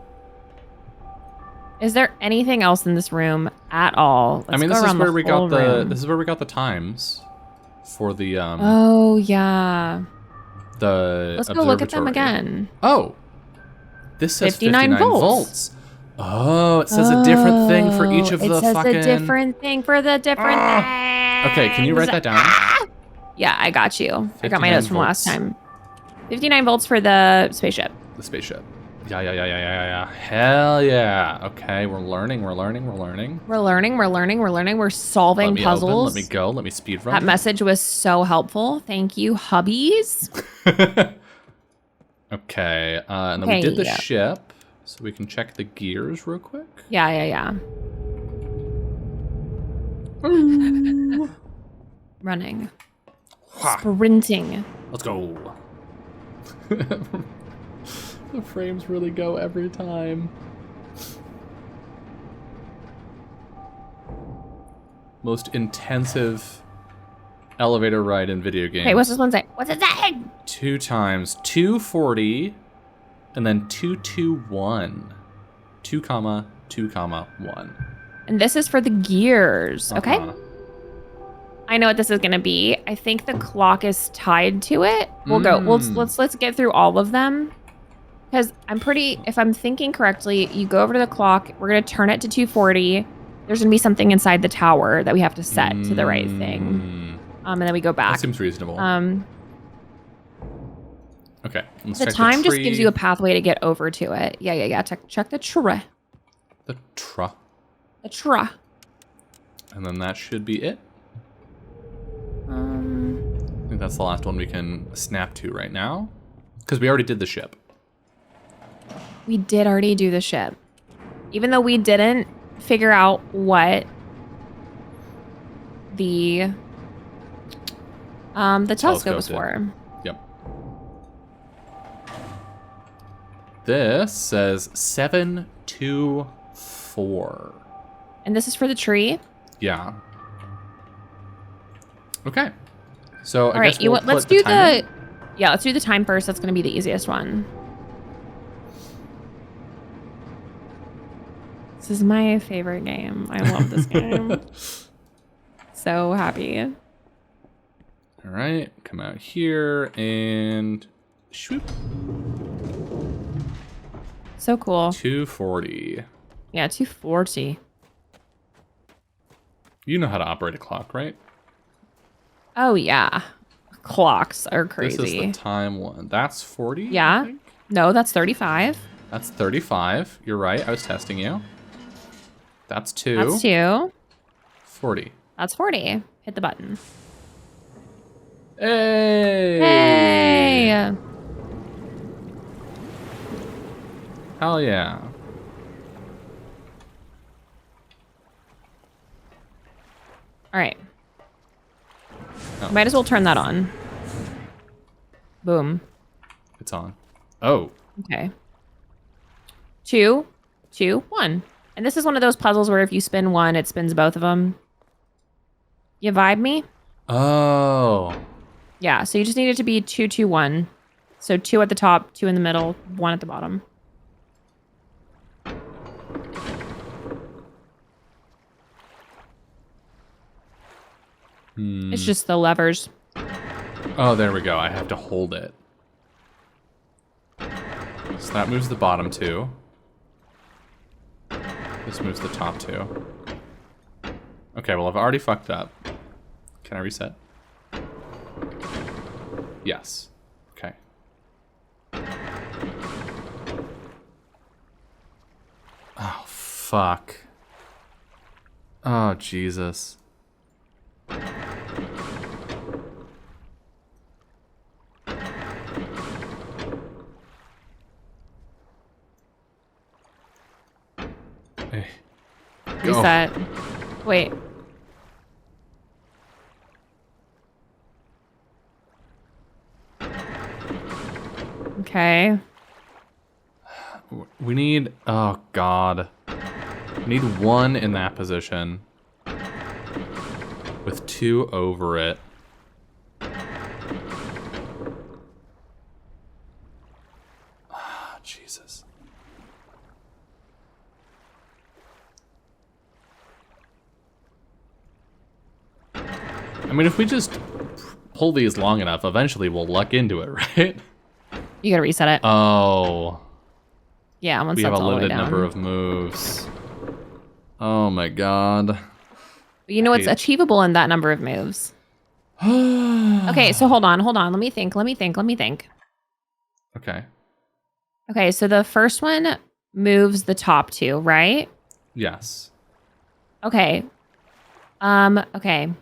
Speaker 2: Is there anything else in this room at all?
Speaker 1: I mean, this is where we got the times for the
Speaker 2: Oh yeah.
Speaker 1: The
Speaker 2: Let's go look at them again.
Speaker 1: Oh. This says 59
Speaker 2: volts.
Speaker 1: volts. Oh, it says a different thing for each of the fucking...
Speaker 2: It says a different thing for the different things.
Speaker 1: Okay, can you write that down?
Speaker 2: Yeah, I got you. I got my
Speaker 1: 59
Speaker 2: notes from last
Speaker 1: volts.
Speaker 2: time. 59 volts for the spaceship.
Speaker 1: The spaceship. Yeah. Hell yeah. Okay, we're learning.
Speaker 2: We're solving
Speaker 1: Let me
Speaker 2: puzzles.
Speaker 1: open. Let me go. Let me speed run.
Speaker 2: That message was so helpful. Thank you, hubbies.
Speaker 1: Okay, and then we
Speaker 2: Okay,
Speaker 1: did the
Speaker 2: yeah.
Speaker 1: ship, so we can check the gears real quick.
Speaker 2: Yeah. Running.
Speaker 1: Ha.
Speaker 2: Sprinting.
Speaker 1: Let's go. The frames really go every time. Most intensive elevator ride in video games.
Speaker 2: Okay, what's this one say? What's it say?
Speaker 1: 2 times 240 and then 221. 2 comma 2 comma 1.
Speaker 2: And this is for the gears. Okay.
Speaker 1: Uh-huh.
Speaker 2: I know what this is gonna be. I think the clock is tied to it. We'll go. Let's get through all of them. Because if I'm thinking correctly, you go over to the clock, we're gonna turn it to 240. There's gonna be something inside the tower that we have to set to the right thing. And then we go back.
Speaker 1: That seems reasonable. Okay. Let's
Speaker 2: The
Speaker 1: check
Speaker 2: time
Speaker 1: the
Speaker 2: just gives you a pathway to get over to it. Yeah. Check the tree.
Speaker 1: The tra.
Speaker 2: The tree.
Speaker 1: And then that should be it. I think that's the last one we can snap to right now. Because we already did the ship.
Speaker 2: We did already do the ship. Even though we didn't figure out what the telescope was for.
Speaker 1: Yep. This says 724.
Speaker 2: And this is for the tree.
Speaker 1: Yeah. Okay. So
Speaker 2: All right, let's do the let's do the time first. That's going to be the easiest one. This is my favorite game. I love this game. So happy.
Speaker 1: All right, come out here and shoop.
Speaker 2: So cool.
Speaker 1: 240.
Speaker 2: Yeah, 240.
Speaker 1: You know how to operate a clock, right?
Speaker 2: Oh yeah. Clocks are crazy.
Speaker 1: This is the time one. That's 40?
Speaker 2: Yeah. No, that's 35.
Speaker 1: That's 35. You're right. I was testing you. That's 2.
Speaker 2: That's 2.
Speaker 1: 40.
Speaker 2: That's 40. Hit the button.
Speaker 1: Hey!
Speaker 2: Hey!
Speaker 1: Hell yeah.
Speaker 2: All right.
Speaker 1: Oh.
Speaker 2: Might as well turn that on. Boom.
Speaker 1: It's on. Oh.
Speaker 2: Okay. 2, 2, 1. And this is one of those puzzles where if you spin one, it spins both of them. You vibe me?
Speaker 1: Oh.
Speaker 2: Yeah, so you just need it to be 2, 2, 1. So 2 at the top, 2 in the middle, 1 at the bottom. It's just the levers.
Speaker 1: Oh, there we go. I have to hold it. So that moves the bottom 2. This moves the top 2. Okay, well, I've already fucked up. Can I reset? Yes. Okay. Oh, fuck. Oh, Jesus. Hey. Go.
Speaker 2: Reset. Wait. Okay.
Speaker 1: We need... Oh, God. We need 1 in that position. With 2 over it. Ah, Jesus. I mean, if we just pull these long enough, eventually we'll luck into it, right?
Speaker 2: You gotta reset it.
Speaker 1: Oh.
Speaker 2: Yeah, once
Speaker 1: We
Speaker 2: that's
Speaker 1: have a
Speaker 2: all the way
Speaker 1: limited
Speaker 2: down.
Speaker 1: number of moves. Oh my God.
Speaker 2: But you know it's achievable in that number of moves. Okay, so hold on. Let me think.
Speaker 1: Okay.
Speaker 2: Okay, so the first one moves the top two, right?
Speaker 1: Yes.
Speaker 2: Okay. Okay.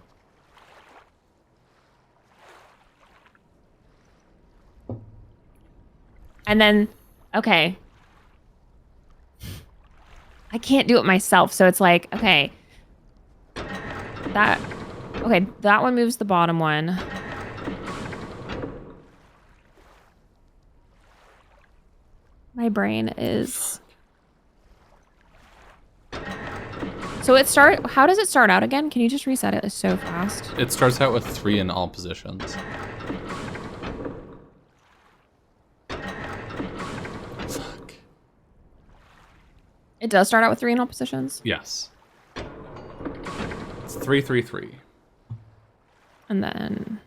Speaker 2: And then, okay. I can't do it myself, so it's like, okay. That one moves the bottom one. My brain is... So how does it start out again? Can you just reset it? It's so fast.
Speaker 1: It starts out with 3 in all positions. Fuck.
Speaker 2: It does start out with 3 in all positions?
Speaker 1: Yes. It's 3, 3, 3.
Speaker 2: And then...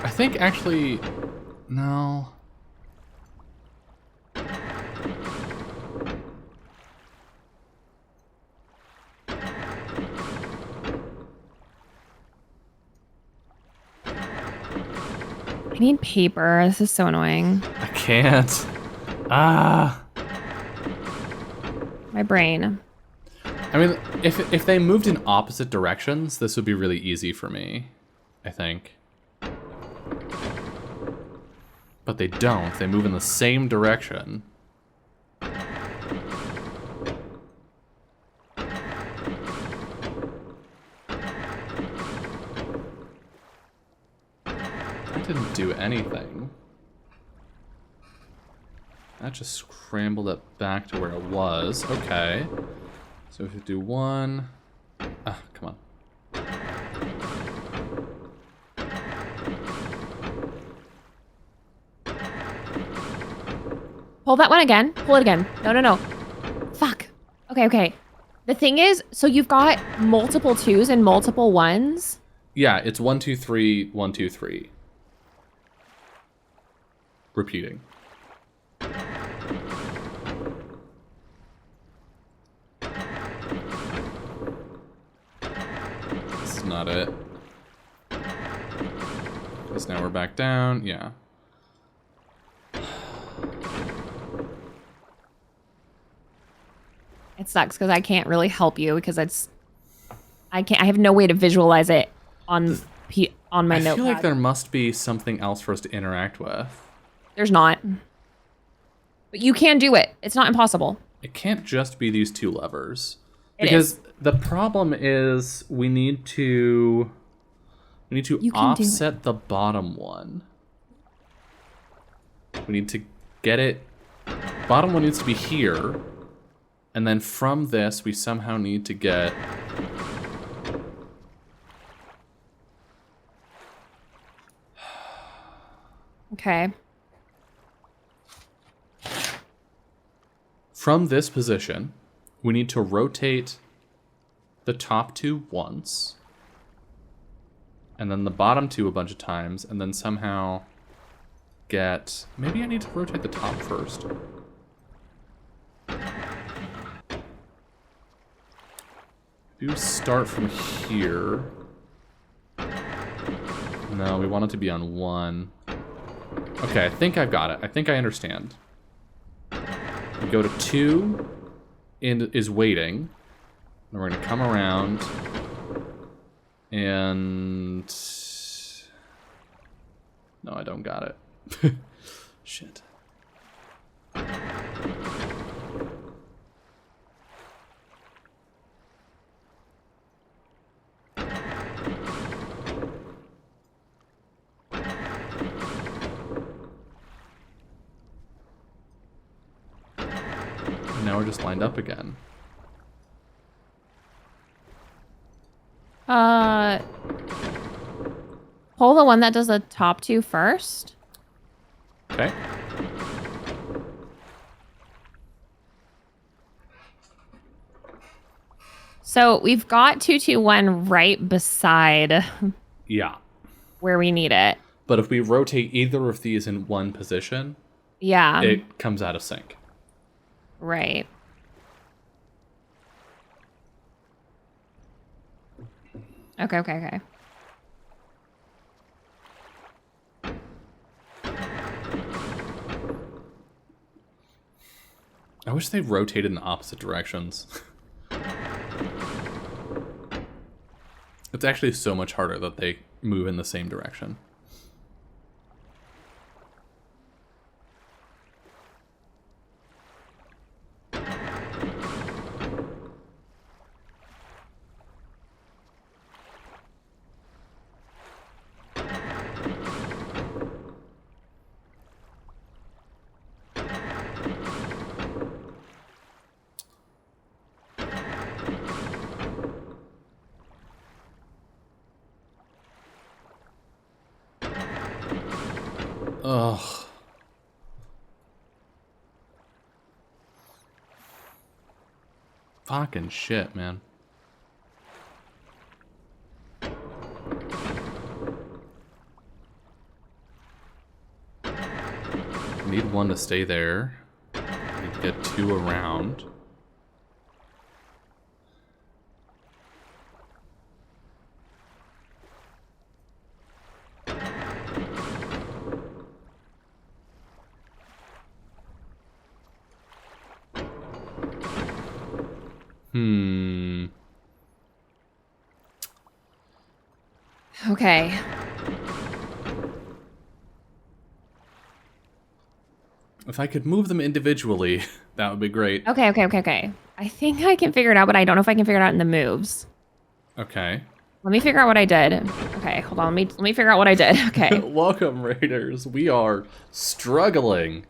Speaker 1: I think actually, no.
Speaker 2: I need paper. This is so annoying.
Speaker 1: I can't. Ah.
Speaker 2: My brain.
Speaker 1: I mean, if they moved in opposite directions, this would be really easy for me, I think. But they don't. They move in the same direction. That didn't do anything. That just scrambled it back to where it was. Okay. So if you do 1... Ah, come on.
Speaker 2: Pull that one again. Pull it again. No. Fuck. Okay. The thing is, so you've got multiple 2s and multiple 1s.
Speaker 1: Yeah, it's 1, 2, 3, 1, 2, 3. Repeating. This is not it. Because now we're back down. Yeah.
Speaker 2: It sucks because I can't really help you because I have no way to visualize it on my notepad.
Speaker 1: I feel like there must be something else for us to interact with.
Speaker 2: There's not. But you can do it. It's not impossible.
Speaker 1: It can't just be these 2 levers.
Speaker 2: It is.
Speaker 1: The problem is we need to offset the bottom one. We need to get it. Bottom one needs to be here. And then from this, we somehow need to get...
Speaker 2: Okay.
Speaker 1: From this position, we need to rotate the top 2 once. And then the bottom 2 a bunch of times. And then somehow get... Maybe I need to rotate the top first. Do start from here. No, we want it to be on 1. Okay, I think I've got it. I think I understand. We go to 2 and is waiting. And we're gonna come around and... No, I don't got it. Shit. Now we're just lined up again.
Speaker 2: Pull the one that does the top 2 first.
Speaker 1: Okay.
Speaker 2: So we've got 2, 2, 1 right beside
Speaker 1: Yeah.
Speaker 2: where we need it.
Speaker 1: But if we rotate either of these in one position,
Speaker 2: Yeah.
Speaker 1: it comes out of sync.
Speaker 2: Right. Okay.
Speaker 1: I wish they rotated in opposite directions. It's actually so much harder that they move in the same direction. Ugh. Fucking shit, man. Need one to stay there. Need to get two around.
Speaker 2: Okay.
Speaker 1: If I could move them individually, that would be great.
Speaker 2: Okay. I think I can figure it out, but I don't know if I can figure it out in the moves.
Speaker 1: Okay.
Speaker 2: Let me figure out what I did. Okay, hold on. Let me figure out what I did. Okay.
Speaker 1: Welcome, Raiders. We are struggling.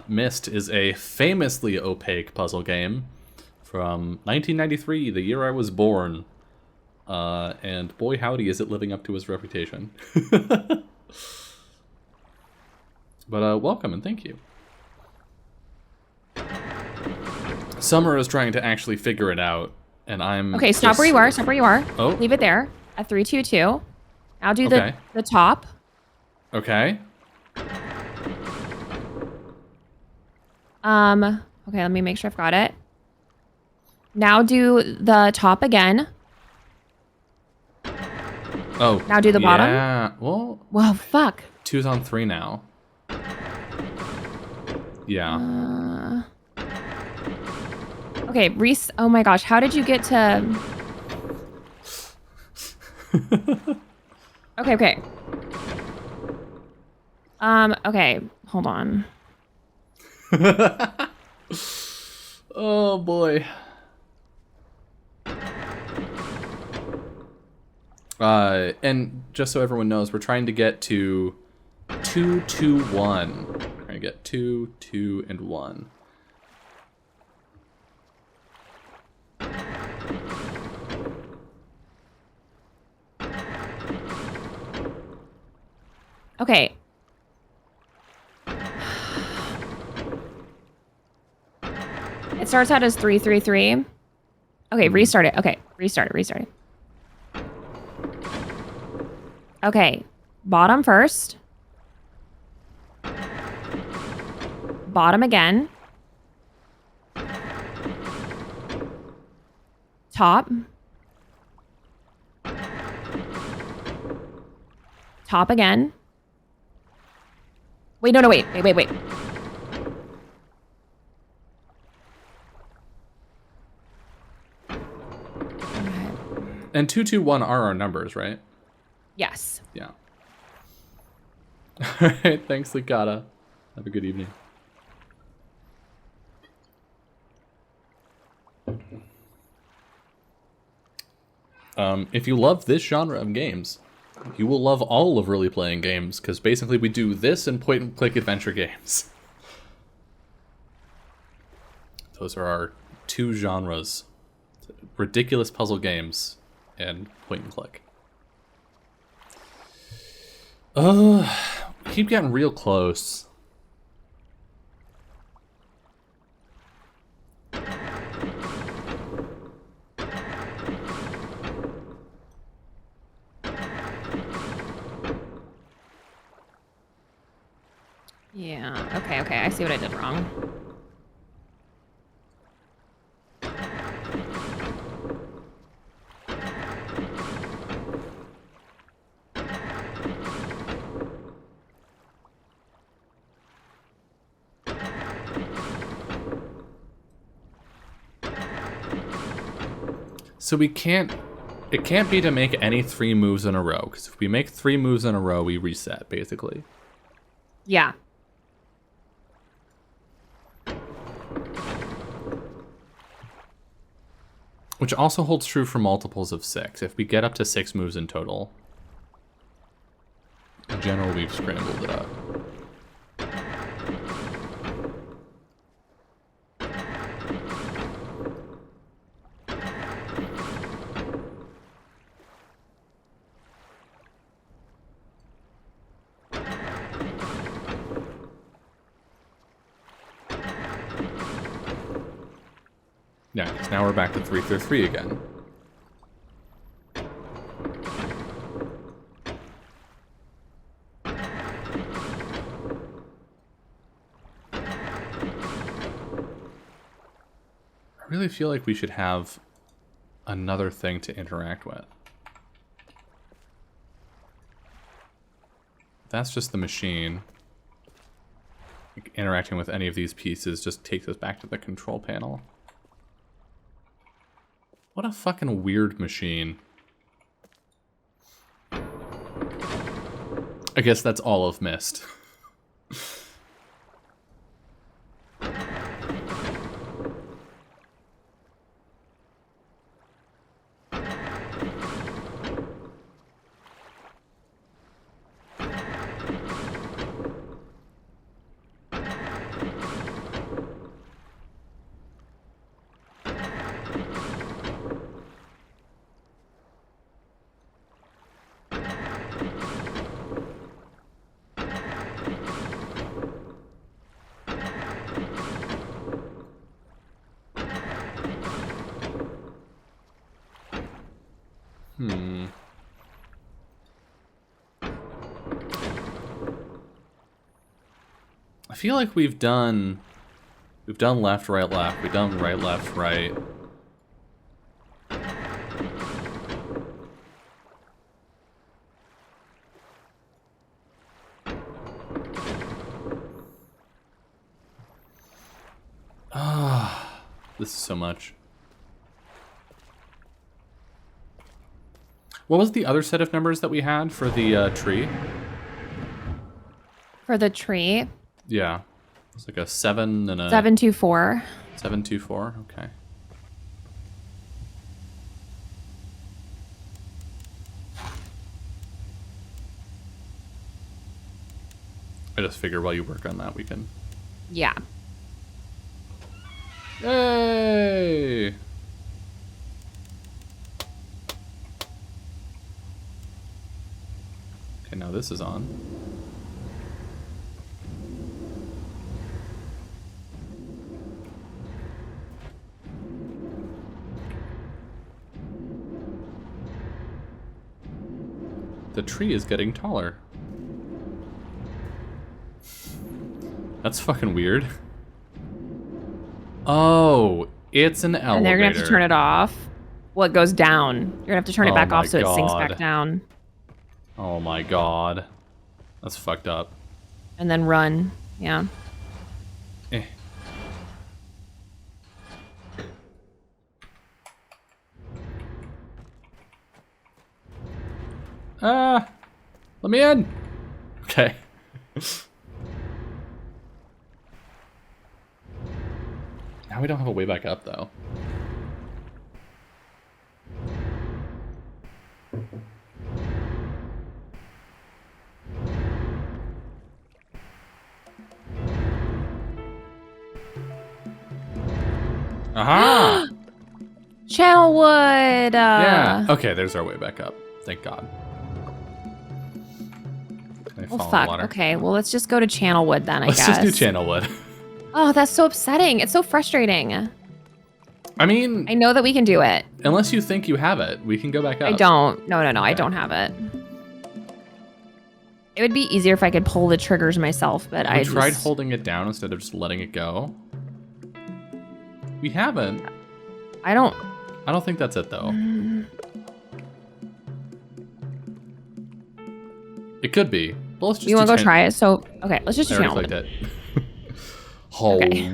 Speaker 1: Myst is a famously opaque puzzle game from 1993, the year I was born. And boy howdy is it living up to his reputation. But welcome and thank you. Summer is trying to actually figure it out, and I'm
Speaker 2: Okay, stop where you are. Stop where you are.
Speaker 1: Oh.
Speaker 2: Leave it there at 3, 2, 2. Now do
Speaker 1: Okay.
Speaker 2: the top.
Speaker 1: Okay.
Speaker 2: Okay, let me make sure I've got it. Now do the top again.
Speaker 1: Oh.
Speaker 2: Now do the bottom?
Speaker 1: Yeah. Well,
Speaker 2: Whoa, fuck.
Speaker 1: 2's on 3 now. Yeah.
Speaker 2: Okay, Reese. Oh my gosh, how did you get to... Okay. Okay, hold on.
Speaker 1: Oh boy. And just so everyone knows, we're trying to get to 2, 2, 1. We're trying to get 2, 2, and 1.
Speaker 2: Okay. It starts out as 3, 3, 3. Okay, restart it. Okay, restart it. Okay, bottom first. Bottom again. Top. Top again. Wait, no, wait.
Speaker 1: Okay. And 2, 2, 1 are our numbers, right?
Speaker 2: Yes.
Speaker 1: Yeah. Alright, thanks, Licata. Have a good evening. If you love this genre of games, you will love all of Really Playing Games, because basically we do this and point-and-click adventure games. Those are our two genres. Ridiculous puzzle games and point-and-click. Keep getting real close.
Speaker 2: Yeah. Okay. I see what I did wrong.
Speaker 1: So it can't be to make any 3 moves in a row, because if we make 3 moves in a row, we reset, basically.
Speaker 2: Yeah.
Speaker 1: Which also holds true for multiples of 6. If we get up to 6 moves in total, in general, we've scrambled it up. Yeah, because now we're back to 3 through 3 again. I really feel like we should have another thing to interact with. That's just the machine. Like, interacting with any of these pieces just takes us back to the control panel. What a fucking weird machine. I guess that's all of Myst. I feel like we've done left, right, left. We've done right, left, right. Ah, this is so much. What was the other set of numbers that we had for the tree?
Speaker 2: For the tree.
Speaker 1: Yeah. It's like a 7 and a...
Speaker 2: 724.
Speaker 1: 724, okay. I just figure while you work on that, we can...
Speaker 2: Yeah.
Speaker 1: Yay! Okay, now this is on. The tree is getting taller. That's fucking weird. Oh, it's an elevator.
Speaker 2: And they're gonna have to turn it off. Well, it goes down. You're gonna have to turn it back off so it sinks back down.
Speaker 1: Oh my god. That's fucked up.
Speaker 2: And then run. Yeah.
Speaker 1: Eh. Ah! Let me in! Okay. Now we don't have a way back up, though. Aha!
Speaker 2: Channelwood!
Speaker 1: Yeah. Okay, there's our way back up. Thank God.
Speaker 2: Well, fuck. Okay, well, let's just go to Channelwood then, I guess.
Speaker 1: Let's just do Channelwood.
Speaker 2: Oh, that's so upsetting. It's so frustrating.
Speaker 1: I mean...
Speaker 2: I know that we can do it.
Speaker 1: Unless you think you have it, we can go back up.
Speaker 2: I don't. No,
Speaker 1: Okay.
Speaker 2: I don't have it. It would be easier if I could pull the triggers myself, but
Speaker 1: I tried holding it down instead of just letting it go. We haven't.
Speaker 2: I don't
Speaker 1: think that's it though. It could be. Well, let's just
Speaker 2: You want to go try it? So, okay, let's just do channel wood.
Speaker 1: It. Home.
Speaker 2: Okay.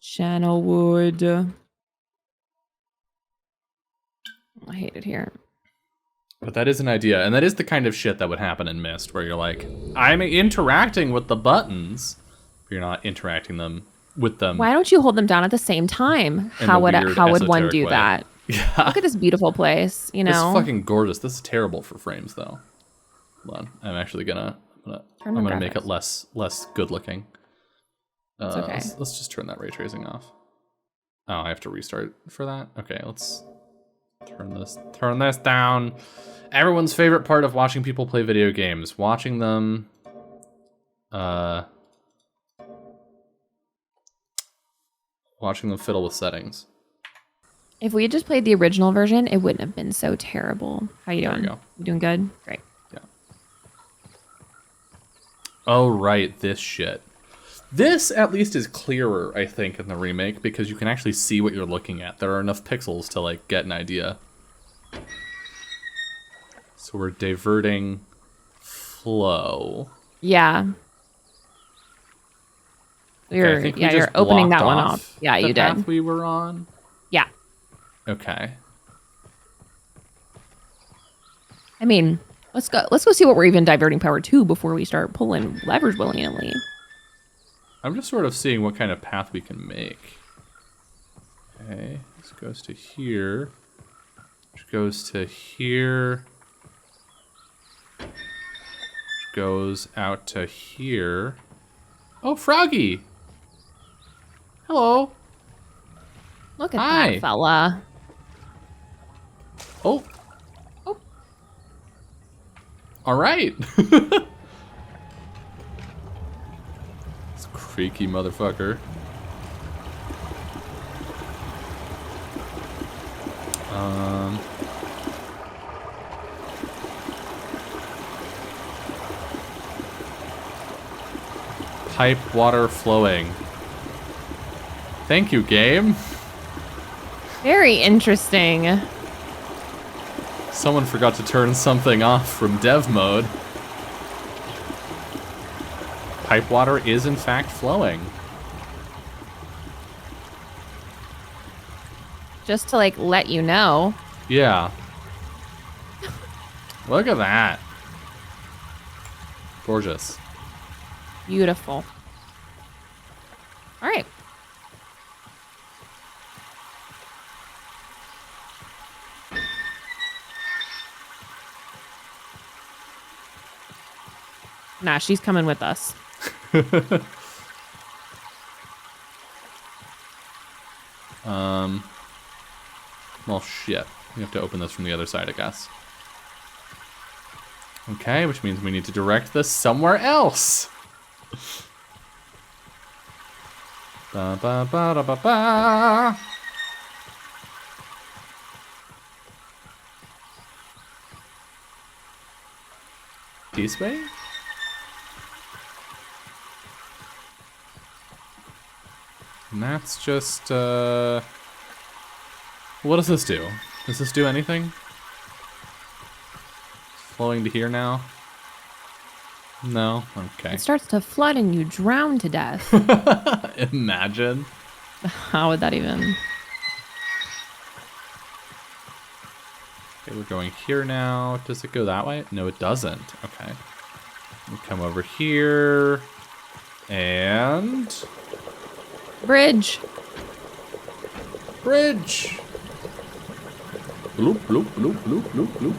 Speaker 2: Channel wood. I hate it here.
Speaker 1: But that is an idea, and that is the kind of shit that would happen in Myst, where you're like, I'm interacting with the buttons, but you're not interacting with them.
Speaker 2: Why don't you hold them down at the same time? How would one do that?
Speaker 1: Yeah.
Speaker 2: Look at this beautiful place, you know?
Speaker 1: It's fucking gorgeous. This is terrible for frames, though. Hold on. I'm actually gonna make it less good looking.
Speaker 2: It's okay.
Speaker 1: Let's just turn that ray tracing off. Oh, I have to restart for that? Okay, let's turn this down. Everyone's favorite part of watching people play video games. Watching them fiddle with settings.
Speaker 2: If we had just played the original version, it wouldn't have been so terrible. How you doing?
Speaker 1: There we go.
Speaker 2: You doing good? Great.
Speaker 1: Yeah. Oh, right, this shit. This, at least, is clearer, I think, in the remake, because you can actually see what you're looking at. There are enough pixels to, like, get an idea. So we're diverting flow.
Speaker 2: Yeah. You're opening that one off. Yeah, you did.
Speaker 1: The path we were on?
Speaker 2: Yeah.
Speaker 1: Okay.
Speaker 2: I mean, let's go see what we're even diverting power to before we start pulling levers willy-nilly.
Speaker 1: I'm just sort of seeing what kind of path we can make. Okay, this goes to here. Which goes to here. Which goes out to here. Oh, Froggy! Hello!
Speaker 2: Look at
Speaker 1: Hi.
Speaker 2: that fella.
Speaker 1: Oh!
Speaker 2: Oh.
Speaker 1: Alright! Freaky motherfucker. Pipe water flowing. Thank you, game.
Speaker 2: Very interesting.
Speaker 1: Someone forgot to turn something off from dev mode. Pipe water is in fact flowing.
Speaker 2: Just to like let you know.
Speaker 1: Yeah. Look at that. Gorgeous.
Speaker 2: Beautiful. All right. Nah, she's coming with us.
Speaker 1: Well, shit. We have to open this from the other side, I guess. Okay, which means we need to direct this somewhere else. Ba ba ba da ba ba. This way? And that's just, what does this do? Does this do anything? Flowing to here now? No? Okay.
Speaker 2: It starts to flood and you drown to death.
Speaker 1: Imagine.
Speaker 2: How would that even?
Speaker 1: Okay, we're going here now. Does it go that way? No, it doesn't. Okay. We come over here. And...
Speaker 2: Bridge.
Speaker 1: Bridge! Bloop, bloop, bloop, bloop, bloop, bloop.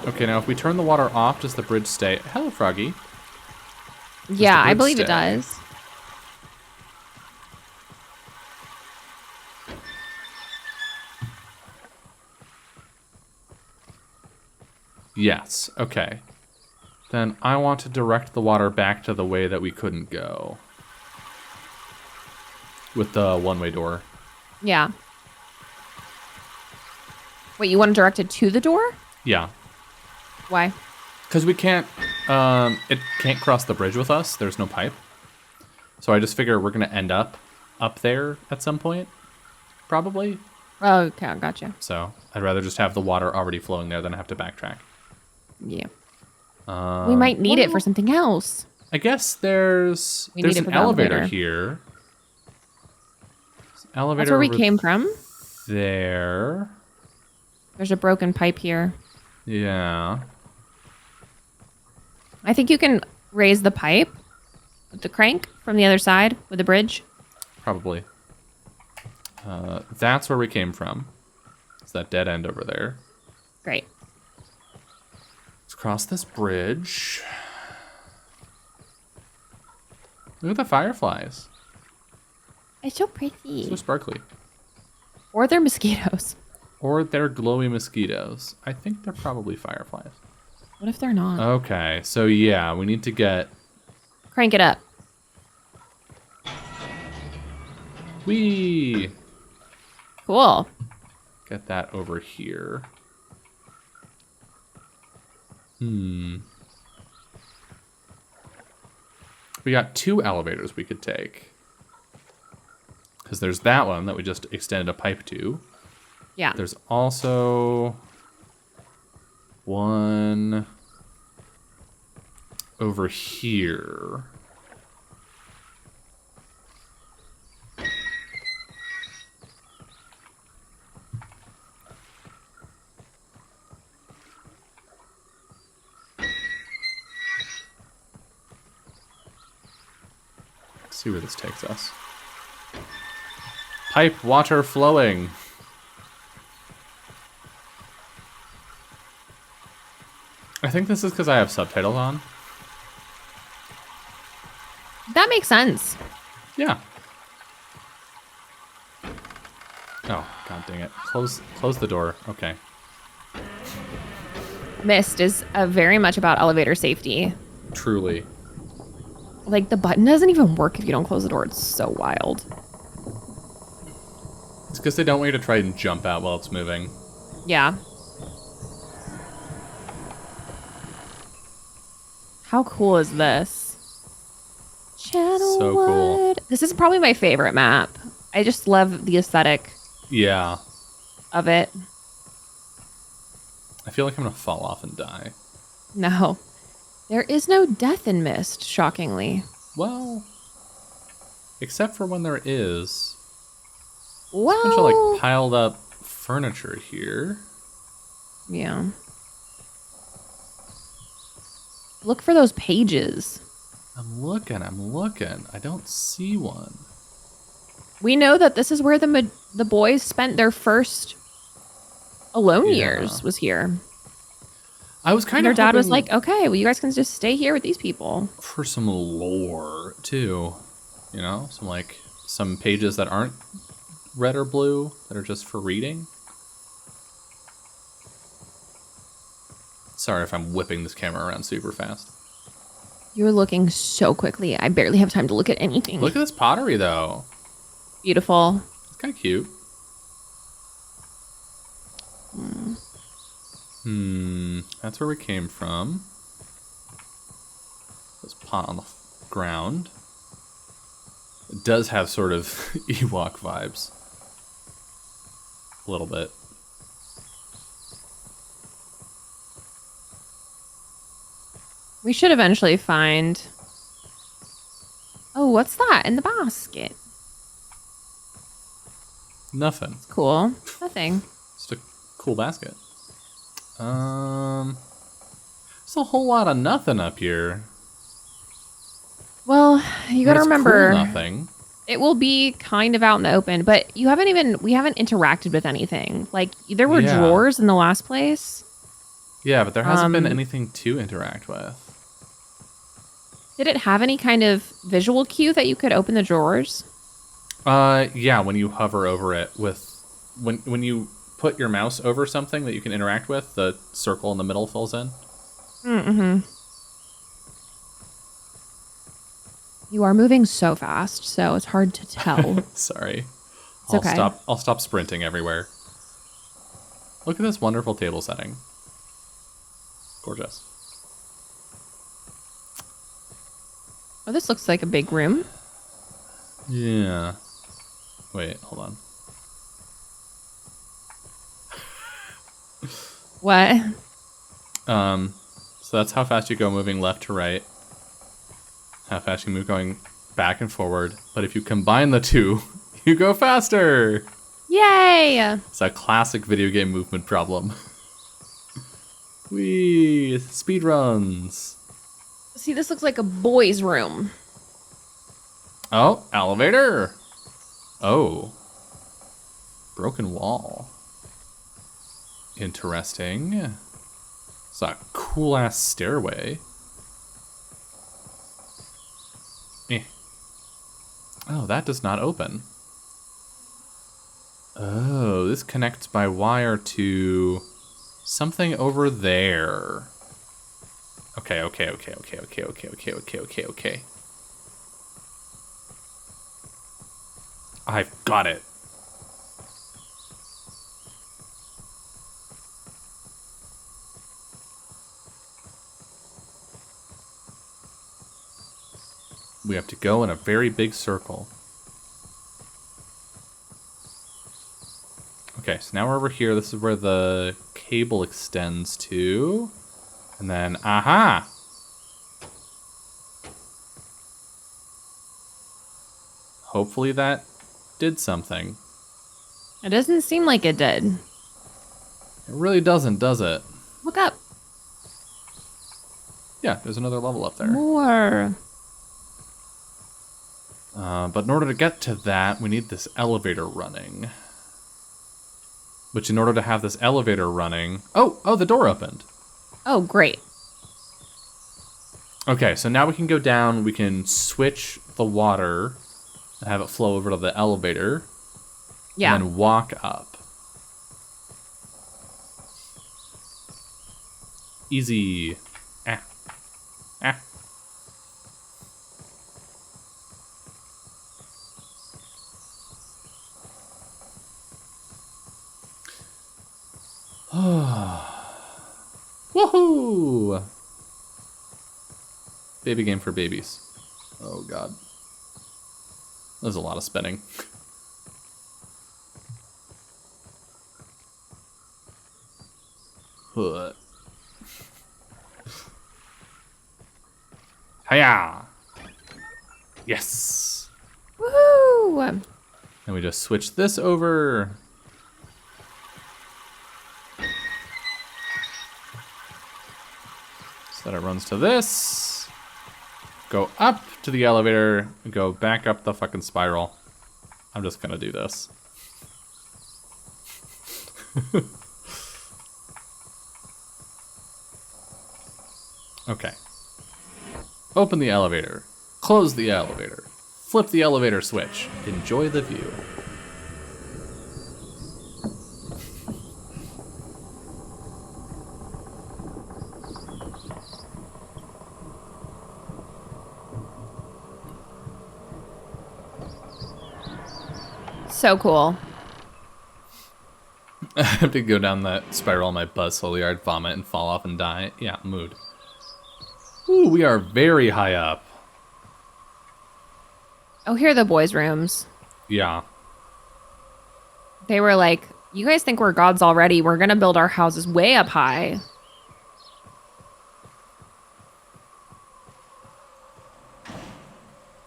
Speaker 1: Okay, now if we turn the water off, does the bridge stay? Hello, Froggy.
Speaker 2: Yeah, I believe it does.
Speaker 1: Yes, okay. Then I want to direct the water back to the way that we couldn't go. With the one-way door.
Speaker 2: Yeah. Wait, you want to direct it to the door?
Speaker 1: Yeah.
Speaker 2: Why?
Speaker 1: Because we can't, it can't cross the bridge with us. There's no pipe. So I just figure we're going to end up there at some point, probably.
Speaker 2: Oh, okay, gotcha.
Speaker 1: So I'd rather just have the water already flowing there than have to backtrack.
Speaker 2: Yeah. We might need it for something else.
Speaker 1: I guess there's an elevator here. Elevator.
Speaker 2: That's where we came from.
Speaker 1: There.
Speaker 2: There's a broken pipe here.
Speaker 1: Yeah.
Speaker 2: I think you can raise the pipe with the crank from the other side with the bridge.
Speaker 1: Probably. That's where we came from. It's that dead end over there.
Speaker 2: Great.
Speaker 1: Let's cross this bridge. Look at the fireflies.
Speaker 2: It's so pretty.
Speaker 1: So sparkly.
Speaker 2: Or they're mosquitoes.
Speaker 1: Or they're glowy mosquitoes. I think they're probably fireflies.
Speaker 2: What if they're not?
Speaker 1: Okay, so yeah, we need to get...
Speaker 2: Crank it up.
Speaker 1: Whee!
Speaker 2: Cool.
Speaker 1: Get that over here. We got 2 elevators we could take. Because there's that one that we just extended a pipe to.
Speaker 2: Yeah.
Speaker 1: There's also one over here. Let's see where this takes us. Pipe water flowing. I think this is because I have subtitles on.
Speaker 2: That makes sense.
Speaker 1: Yeah. Oh, god dang it. Close the door. Okay.
Speaker 2: Myst is very much about elevator safety.
Speaker 1: Truly.
Speaker 2: Like, the button doesn't even work if you don't close the door. It's so wild.
Speaker 1: It's because they don't want you to try and jump out while it's moving.
Speaker 2: Yeah. How cool is this? Channel
Speaker 1: So cool.
Speaker 2: Wood. This is probably my favorite map. I just love the aesthetic
Speaker 1: Yeah.
Speaker 2: of it.
Speaker 1: I feel like I'm gonna fall off and die.
Speaker 2: No. There is no death in Myst, shockingly.
Speaker 1: Well, except for when there is.
Speaker 2: Wow.
Speaker 1: A bunch of like piled up furniture here.
Speaker 2: Yeah. Look for those pages.
Speaker 1: I'm looking. I don't see one.
Speaker 2: We know that this is where the boys spent their first alone years, was here.
Speaker 1: I was kind
Speaker 2: Their
Speaker 1: of
Speaker 2: dad was
Speaker 1: hoping
Speaker 2: like, okay, well, you guys can just stay here with these people.
Speaker 1: for some lore too, you know, some pages that aren't red or blue that are just for reading. Sorry if I'm whipping this camera around super fast.
Speaker 2: You're looking so quickly. I barely have time to look at anything.
Speaker 1: Look at this pottery though.
Speaker 2: Beautiful.
Speaker 1: It's kind of cute. That's where we came from. This pot on the ground. It does have sort of Ewok vibes. A little bit.
Speaker 2: We should eventually find... Oh, what's that in the basket?
Speaker 1: Nothing.
Speaker 2: Cool. Nothing.
Speaker 1: Just a cool basket. There's a whole lot of nothing up here.
Speaker 2: Well, you gotta
Speaker 1: But it's
Speaker 2: remember,
Speaker 1: cool nothing.
Speaker 2: it will be kind of out in the open, but we haven't interacted with anything. Like, there were
Speaker 1: Yeah.
Speaker 2: drawers in the last place.
Speaker 1: Yeah, but there hasn't been anything to interact with.
Speaker 2: Did it have any kind of visual cue that you could open the drawers?
Speaker 1: Yeah, when you hover over it with... When you put your mouse over something that you can interact with, the circle in the middle fills in.
Speaker 2: Mm-hmm. You are moving so fast, so it's hard to tell.
Speaker 1: Sorry.
Speaker 2: It's okay.
Speaker 1: I'll stop sprinting everywhere. Look at this wonderful table setting. Gorgeous.
Speaker 2: Oh, this looks like a big room.
Speaker 1: Yeah. Wait, hold on.
Speaker 2: What?
Speaker 1: So that's how fast you go moving left to right. How fast you move going back and forward. But if you combine the two, you go faster.
Speaker 2: Yay!
Speaker 1: It's a classic video game movement problem. Whee! Speed runs.
Speaker 2: See, this looks like a boys' room.
Speaker 1: Oh, elevator. Oh. Broken wall. Interesting. It's a cool ass stairway. Oh, that does not open. Oh, this connects by wire to something over there. Okay. I've got it. We have to go in a very big circle. Okay, so now we're over here. This is where the cable extends to. And then, aha! Hopefully that did something.
Speaker 2: It doesn't seem like it did.
Speaker 1: It really doesn't, does it?
Speaker 2: Look up.
Speaker 1: Yeah, there's another level up there.
Speaker 2: More.
Speaker 1: But in order to get to that, we need this elevator running. Which in order to have this elevator running... Oh, the door opened.
Speaker 2: Oh, great.
Speaker 1: Okay, so now we can go down, we can switch the water and have it flow over to the elevator.
Speaker 2: Yeah.
Speaker 1: And then walk up. Easy. Ah. Woohoo! Baby game for babies. Oh god. There's a lot of spinning. Hiya! Yes!
Speaker 2: Woohoo!
Speaker 1: And we just switch this over. So that it runs to this. Go up to the elevator and go back up the fucking spiral. I'm just gonna do this. Okay. Open the elevator. Close the elevator. Flip the elevator switch. Enjoy the view.
Speaker 2: So cool.
Speaker 1: I have to go down that spiral on my bus slowly, or I'd vomit and fall off and die. Yeah, mood. Ooh, we are very high up.
Speaker 2: Oh, here are the boys' rooms.
Speaker 1: Yeah.
Speaker 2: They were like, you guys think we're gods already. We're going to build our houses way up high.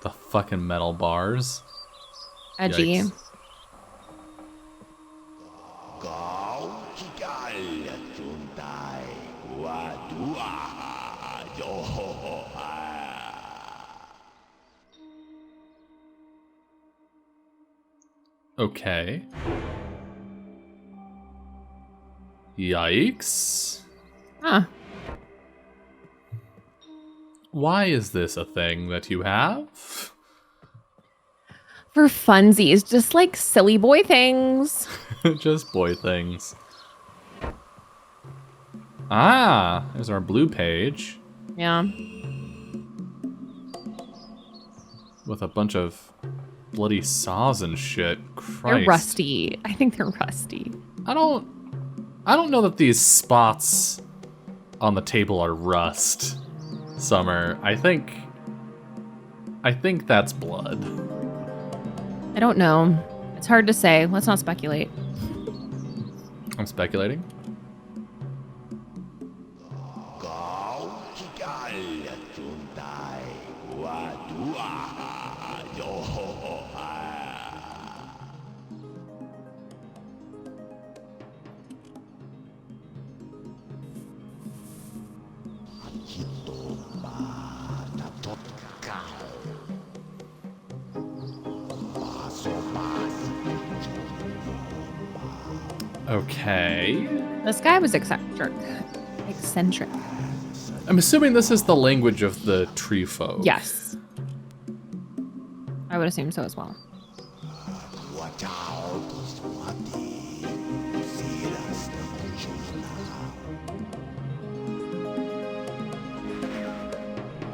Speaker 1: The fucking metal bars.
Speaker 2: Edgy.
Speaker 1: Yikes. Okay. Yikes.
Speaker 2: Huh.
Speaker 1: Why is this a thing that you have?
Speaker 2: For funsies, just like silly boy things.
Speaker 1: Just boy things. Ah, there's our blue page
Speaker 2: Yeah.
Speaker 1: with a bunch of bloody saws and shit. Christ.
Speaker 2: They're rusty. I think they're rusty.
Speaker 1: I don't know that these spots on the table are rust, Summer. I think that's blood.
Speaker 2: I don't know. It's hard to say. Let's not speculate.
Speaker 1: I'm speculating. Okay.
Speaker 2: This guy was eccentric. Eccentric.
Speaker 1: I'm assuming this is the language of the tree folk.
Speaker 2: Yes. I would assume so as well.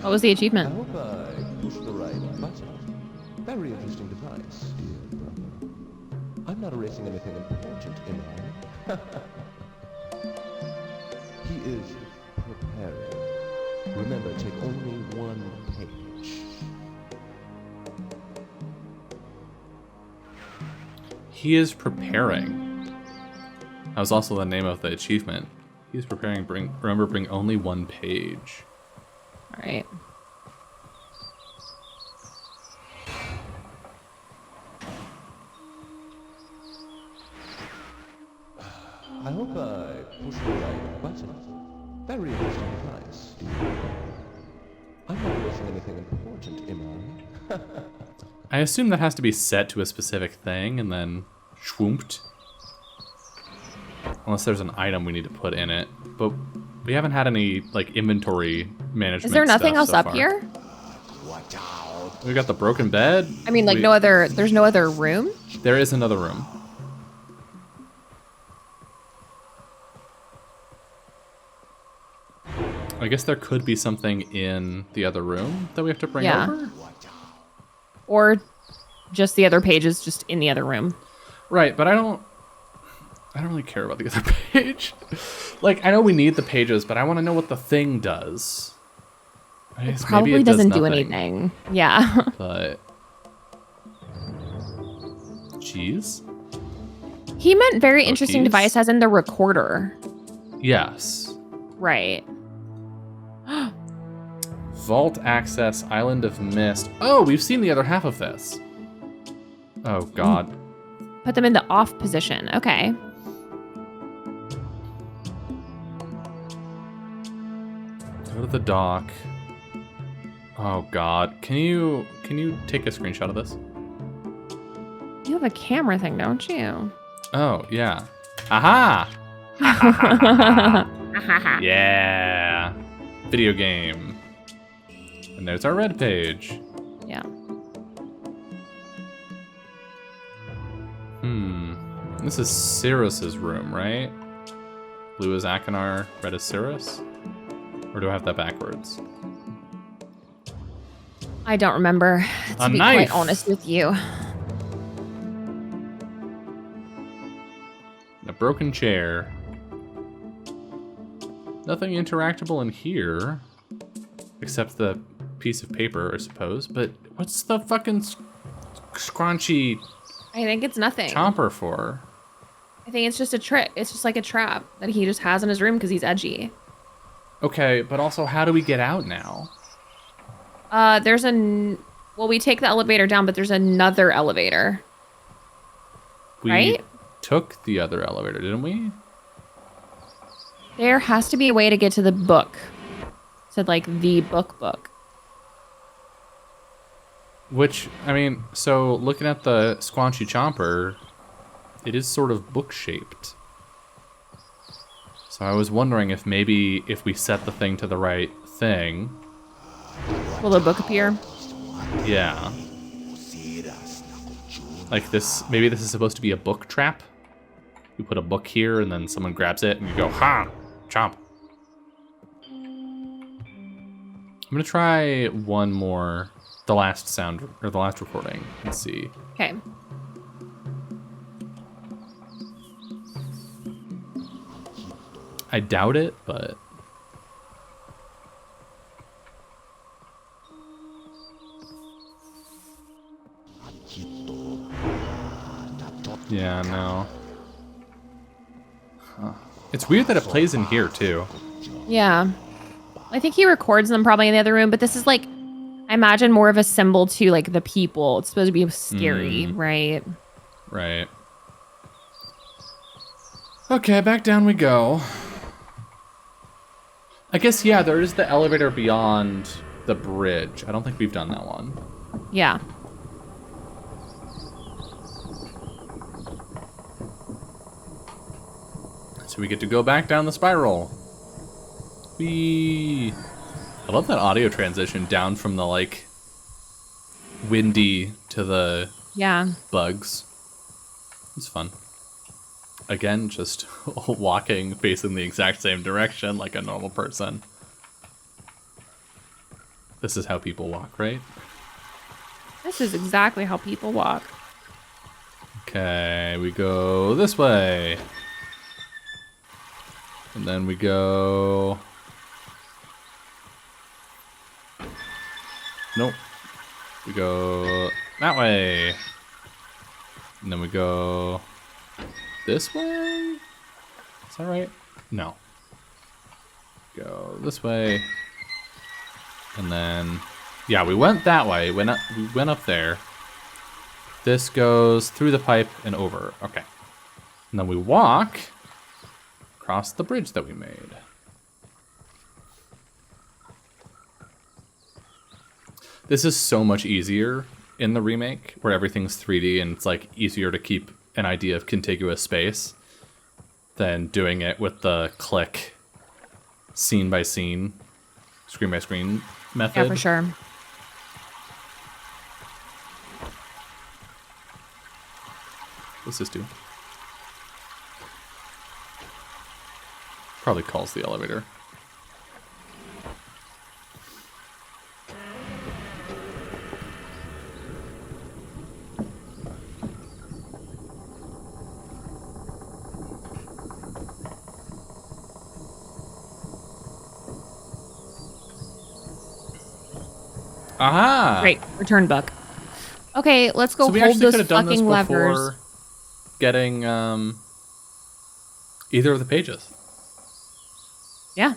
Speaker 2: What was the
Speaker 4: I
Speaker 2: achievement?
Speaker 4: hope I pushed the right button. Very interesting device, dear brother. I'm not erasing anything important, am I? He is preparing. Remember, take only one page.
Speaker 1: He is preparing. That was also the name of the achievement. He is preparing. Remember, bring only one page.
Speaker 2: All right.
Speaker 4: I hope I pushed the right button. Very interesting device, dear brother. I'm not erasing anything important, am I?
Speaker 1: I assume that has to be set to a specific thing and then schwoomped. Unless there's an item we need to put in it. But we haven't had any, like, inventory management.
Speaker 2: Is there nothing
Speaker 1: stuff
Speaker 2: else
Speaker 1: so
Speaker 2: up
Speaker 1: far.
Speaker 2: here?
Speaker 1: We got the broken bed.
Speaker 2: I mean, like there's no other room?
Speaker 1: There is another room. I guess there could be something in the other room that we have to bring
Speaker 2: Yeah.
Speaker 1: over.
Speaker 2: Or just the other pages just in the other room?
Speaker 1: Right, but I don't really care about the other page. Like, I know we need the pages, but I want to know what the thing does. I guess
Speaker 2: Probably
Speaker 1: maybe it does
Speaker 2: doesn't do
Speaker 1: nothing,
Speaker 2: anything. Yeah.
Speaker 1: But cheese?
Speaker 2: He meant very interesting
Speaker 1: Cookies?
Speaker 2: device as in the recorder.
Speaker 1: Yes.
Speaker 2: Right.
Speaker 1: Vault access, Island of Myst. Oh, we've seen the other half of this. Oh, God.
Speaker 2: Put them in the off position. Okay.
Speaker 1: Go to the dock. Oh, God. Can you take a screenshot of this?
Speaker 2: You have a camera thing, don't you?
Speaker 1: Oh, yeah. Aha! Yeah. Video game. And there's our red page.
Speaker 2: Yeah.
Speaker 1: This is Cirrus's room, right? Blue is Akanar, red is Cirrus? Or do I have that backwards?
Speaker 2: I don't remember, to
Speaker 1: A
Speaker 2: be
Speaker 1: knife.
Speaker 2: quite honest with you.
Speaker 1: A broken chair. Nothing interactable in here. Except the piece of paper, I suppose. But what's the fucking scrunchy
Speaker 2: I think it's nothing.
Speaker 1: chomper for?
Speaker 2: I think it's just a trick. It's just like a trap that he just has in his room because he's edgy.
Speaker 1: Okay, but also, how do we get out now?
Speaker 2: Well, we take the elevator down, but there's another elevator.
Speaker 1: We
Speaker 2: Right?
Speaker 1: took the other elevator, didn't we?
Speaker 2: There has to be a way to get to the book. It said like the book.
Speaker 1: Which, I mean, so looking at the squanchy chomper, it is sort of book-shaped. So I was wondering if maybe if we set the thing to the right thing.
Speaker 2: Will the book appear?
Speaker 1: Yeah. Like this, maybe this is supposed to be a book trap. You put a book here and then someone grabs it and you go, ha, chomp. I'm gonna try one more, the last sound, or the last recording, and see.
Speaker 2: Okay.
Speaker 1: I doubt it, but Yeah, no. Huh. It's weird that it plays in here, too.
Speaker 2: Yeah. I think he records them probably in the other room, but this is like, I imagine more of a symbol to like the people. It's supposed to be scary, right?
Speaker 1: Right. Okay, back down we go. I guess, yeah, there is the elevator beyond the bridge. I don't think we've done that one.
Speaker 2: Yeah.
Speaker 1: So we get to go back down the spiral. Whee! I love that audio transition down from the, like, windy to the bugs. It's fun. Again, just walking, facing the exact same direction like a normal person. This is how people walk, right?
Speaker 2: This is exactly how people walk.
Speaker 1: Okay, we go this way. And then we go... Nope. We go that way. And then we go this way? Is that right? No. Go this way. And then, yeah, we went that way. We went up there. This goes through the pipe and over. Okay. And then we walk across the bridge that we made. This is so much easier in the remake, where everything's 3D and it's like easier to keep an idea of contiguous space than doing it with the click, scene by scene, screen by screen method.
Speaker 2: Yeah, for sure.
Speaker 1: What's this do? Probably calls the elevator. Aha!
Speaker 2: Great. Return book. Okay, let's go
Speaker 1: So we
Speaker 2: hold
Speaker 1: actually could
Speaker 2: those
Speaker 1: have done this
Speaker 2: fucking levers.
Speaker 1: before getting either of the pages.
Speaker 2: Yeah.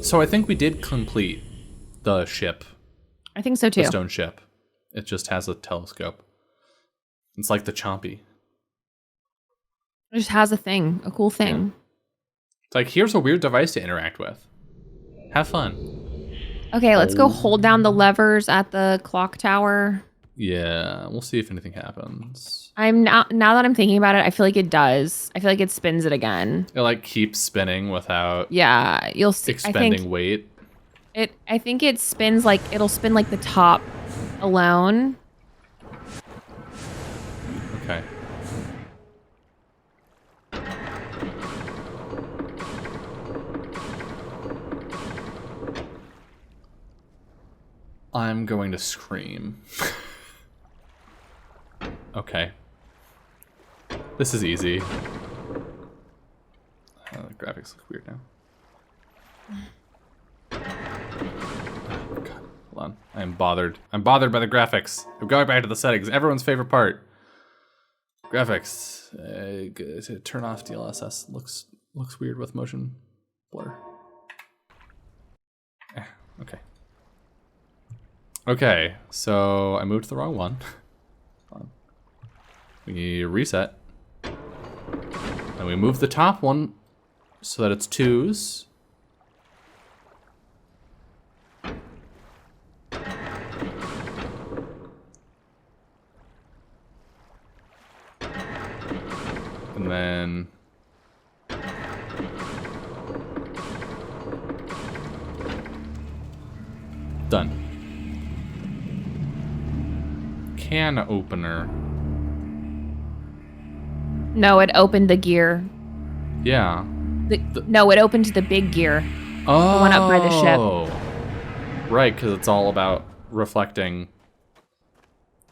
Speaker 1: So I think we did complete the ship,
Speaker 2: I think so too.
Speaker 1: the stone ship. It just has a telescope. It's like the Chompy.
Speaker 2: It just has a thing, a cool thing.
Speaker 1: It's like, here's a weird device to interact with. Have fun.
Speaker 2: Okay, let's go hold down the levers at the clock tower.
Speaker 1: Yeah, we'll see if anything happens.
Speaker 2: Now that I'm thinking about it, I feel like it does. I feel like it spins it again.
Speaker 1: It like keeps spinning without
Speaker 2: Yeah, you'll see.
Speaker 1: expending weight.
Speaker 2: I think it spins like it'll spin like the top alone.
Speaker 1: Okay. I'm going to scream. Okay. This is easy. The graphics look weird now. God, hold on. I'm bothered. I'm bothered by the graphics. I'm going back to the settings. Everyone's favorite part. Graphics. Turn off DLSS. Looks weird with motion blur. Okay. Okay, so I moved to the wrong one. We reset. And we move the top one so that it's 2s. And then done. Can opener.
Speaker 2: No, it opened the gear.
Speaker 1: Yeah.
Speaker 2: No, it opened the big gear.
Speaker 1: Oh.
Speaker 2: The one up by the ship.
Speaker 1: Right, because it's all about reflecting.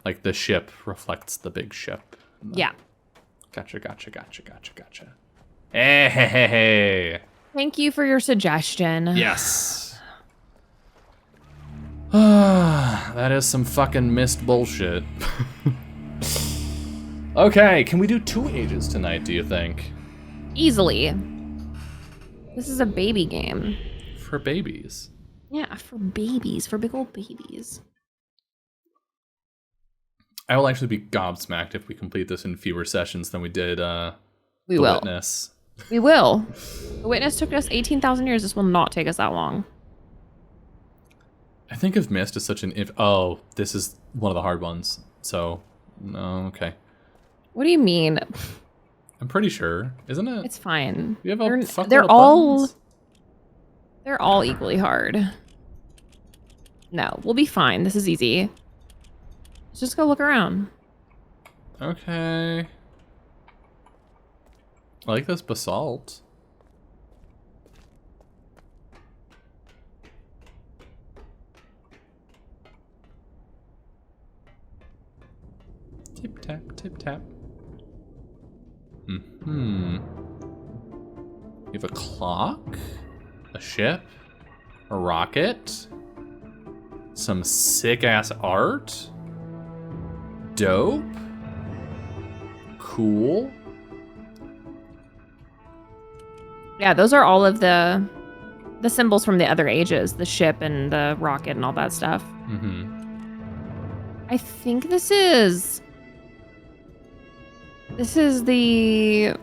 Speaker 1: Like the ship reflects the big ship.
Speaker 2: Yeah.
Speaker 1: Gotcha. Hey.
Speaker 2: Thank you for your suggestion.
Speaker 1: Yes. That is some fucking Myst bullshit. Okay, can we do 2 ages tonight, do you think?
Speaker 2: Easily. This is a baby game.
Speaker 1: For babies.
Speaker 2: Yeah, for babies, for big old babies.
Speaker 1: I will actually be gobsmacked if we complete this in fewer sessions than we did The
Speaker 2: We will.
Speaker 1: Witness.
Speaker 2: We will. The Witness took us 18,000 years. This will not take us that long.
Speaker 1: I think of Myst as such an oh, this is one of the hard ones. So, no, okay.
Speaker 2: What do you mean?
Speaker 1: I'm pretty sure, isn't it?
Speaker 2: It's fine.
Speaker 1: You have a fuckload
Speaker 2: they're
Speaker 1: of
Speaker 2: all
Speaker 1: buttons?
Speaker 2: they're all equally hard. No, we'll be fine. This is easy. Let's just go look around.
Speaker 1: Okay. I like this basalt. Tip tap, tip tap. You have a clock, a ship, a rocket, some sick ass art. Dope. Cool.
Speaker 2: Yeah, those are all of the symbols from the other ages, the ship and the rocket and all that stuff. I think this is the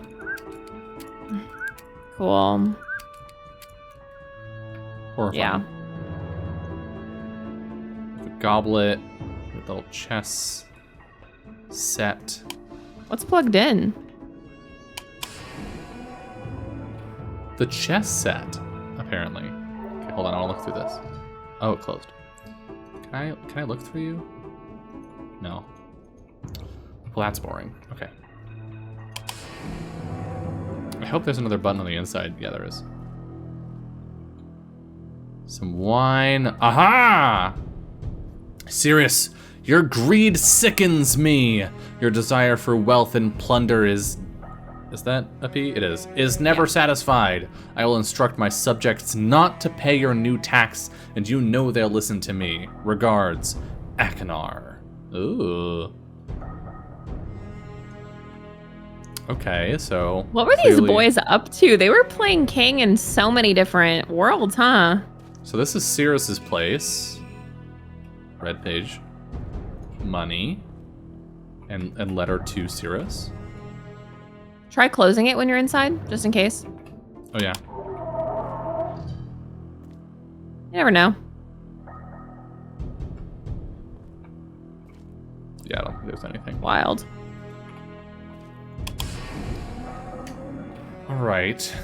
Speaker 2: cool.
Speaker 1: Horrifying.
Speaker 2: Yeah.
Speaker 1: The goblet with the little chess set.
Speaker 2: What's plugged in?
Speaker 1: The chess set, apparently. Okay, hold on, I want to look through this. Oh, it closed. Can I look through you? No. Well, that's boring. Okay. I hope there's another button on the inside. Yeah, there is. Some wine. Aha! Sirius, your greed sickens me. Your desire for wealth and plunder is that a P? It is. Is never satisfied. I will instruct my subjects not to pay your new tax, and you know they'll listen to me. Regards, Akanar. Ooh. Okay, so...
Speaker 2: What were these boys up to? They were playing king in so many different worlds, huh?
Speaker 1: So this is Sirius's place. Red page. Money. And letter to Sirius.
Speaker 2: Try closing it when you're inside, just in case.
Speaker 1: Oh, yeah.
Speaker 2: You never know.
Speaker 1: Yeah, I don't think there's anything.
Speaker 2: Wild.
Speaker 1: All right.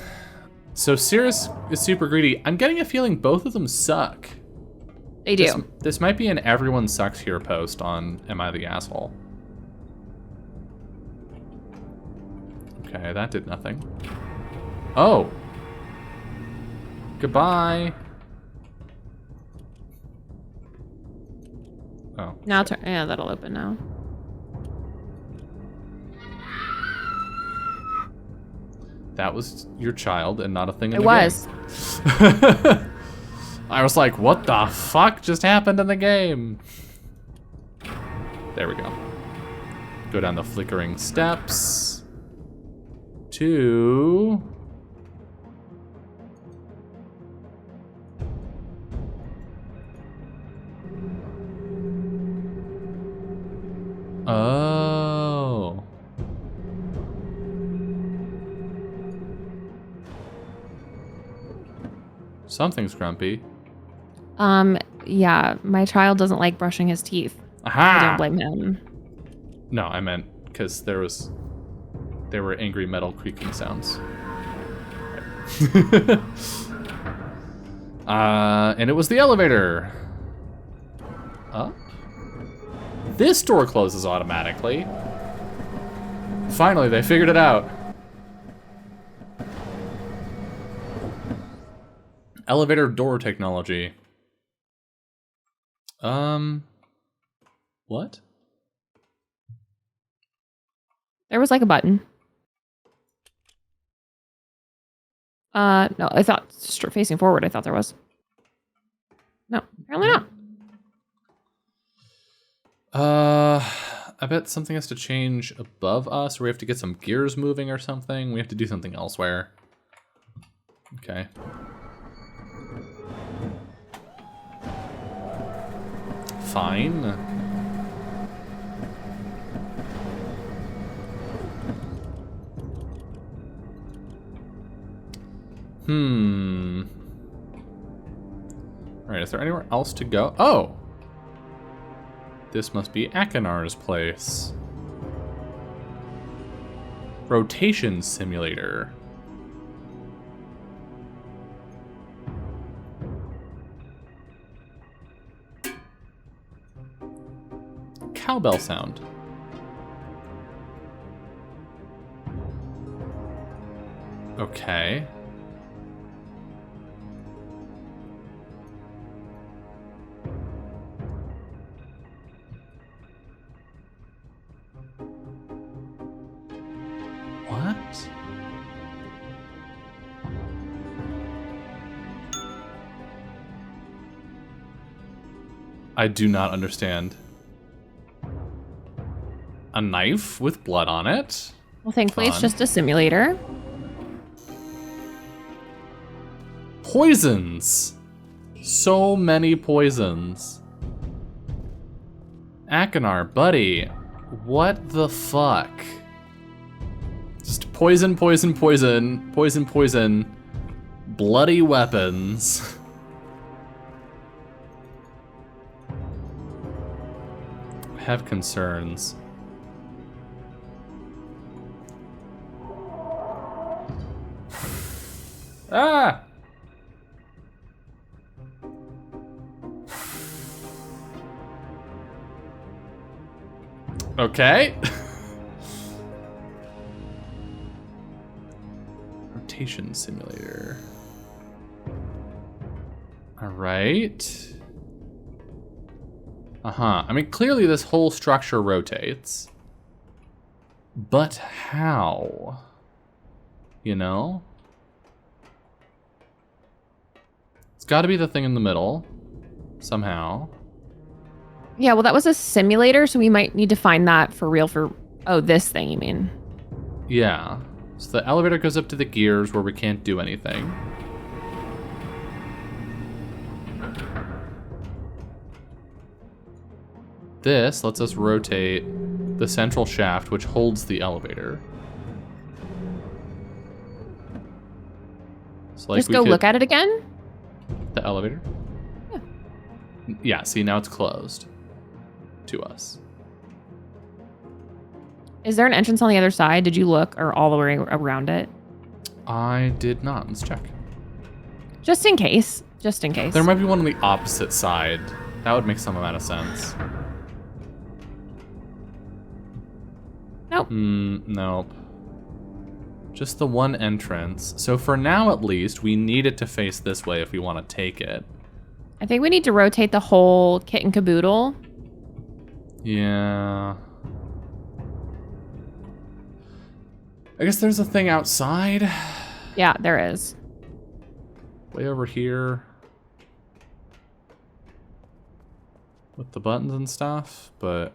Speaker 1: So Sirius is super greedy. I'm getting a feeling both of them suck.
Speaker 2: They do.
Speaker 1: This might be an everyone sucks here post on Am I the Asshole? Okay, that did nothing. Oh. Goodbye. Oh.
Speaker 2: Now turn. Yeah, that'll open now.
Speaker 1: That was your child and not a thing in
Speaker 2: It
Speaker 1: the
Speaker 2: was.
Speaker 1: game. I was like, what the fuck just happened in the game? There we go. Go down the flickering steps to... Oh. Something's grumpy.
Speaker 2: Yeah, my child doesn't like brushing his teeth.
Speaker 1: Aha!
Speaker 2: I don't blame him.
Speaker 1: No, I meant because there were angry metal creaking sounds. And it was the elevator. Up? This door closes automatically. Finally, they figured it out. Elevator door technology. What?
Speaker 2: There was like a button. No, I thought facing forward, I thought there was. No, apparently not.
Speaker 1: I bet something has to change above us, or we have to get some gears moving or something. We have to do something elsewhere. Okay. Fine. Alright, is there anywhere else to go? Oh! This must be Akinar's place. Rotation simulator. Cowbell sound. Okay. What? I do not understand. A knife with blood on it?
Speaker 2: Well, thankfully, it's
Speaker 1: Fun.
Speaker 2: just a simulator.
Speaker 1: Poisons! So many poisons. Akinar, buddy, what the fuck? Just poison, poison, poison, poison, poison, bloody weapons. I have concerns. Ah! Okay. Rotation simulator. All right. Uh-huh. I mean, clearly this whole structure rotates. But how? You know? It's got to be the thing in the middle. Somehow.
Speaker 2: Yeah, well, that was a simulator, so we might need to find that for real for... Oh, this thing, you mean?
Speaker 1: Yeah. So the elevator goes up to the gears where we can't do anything. This lets us rotate the central shaft, which holds the elevator. So like
Speaker 2: Just go look at it again?
Speaker 1: the elevator.
Speaker 2: Yeah.
Speaker 1: Yeah, see, now it's closed to us.
Speaker 2: Is there an entrance on the other side? Did you look, or all the way around it?
Speaker 1: I did not. Let's check.
Speaker 2: Just in case. Just in case.
Speaker 1: There might be one on the opposite side. That would make some amount of sense.
Speaker 2: Nope.
Speaker 1: Nope. Just the one entrance. So for now, at least, we need it to face this way if we want to take it.
Speaker 2: I think we need to rotate the whole kit and caboodle.
Speaker 1: Yeah. I guess there's a thing outside.
Speaker 2: Yeah, there is.
Speaker 1: Way over here. With the buttons and stuff, but...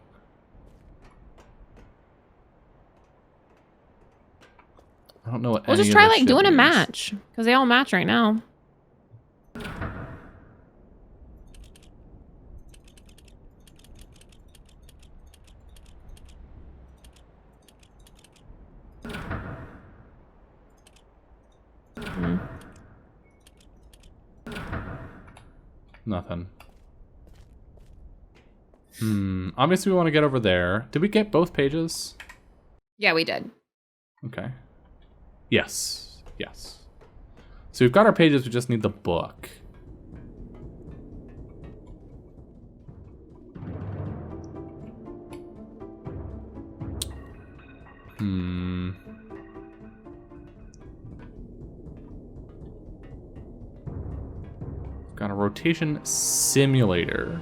Speaker 1: I don't know what
Speaker 2: We'll
Speaker 1: any
Speaker 2: just
Speaker 1: of
Speaker 2: try,
Speaker 1: this
Speaker 2: like,
Speaker 1: shit
Speaker 2: doing a
Speaker 1: means.
Speaker 2: match. Because they all match right now.
Speaker 1: Nothing. Obviously we want to get over there. Did we get both pages?
Speaker 2: Yeah, we did.
Speaker 1: Okay. Yes. Yes. So we've got our pages, we just need the book. Got a rotation simulator.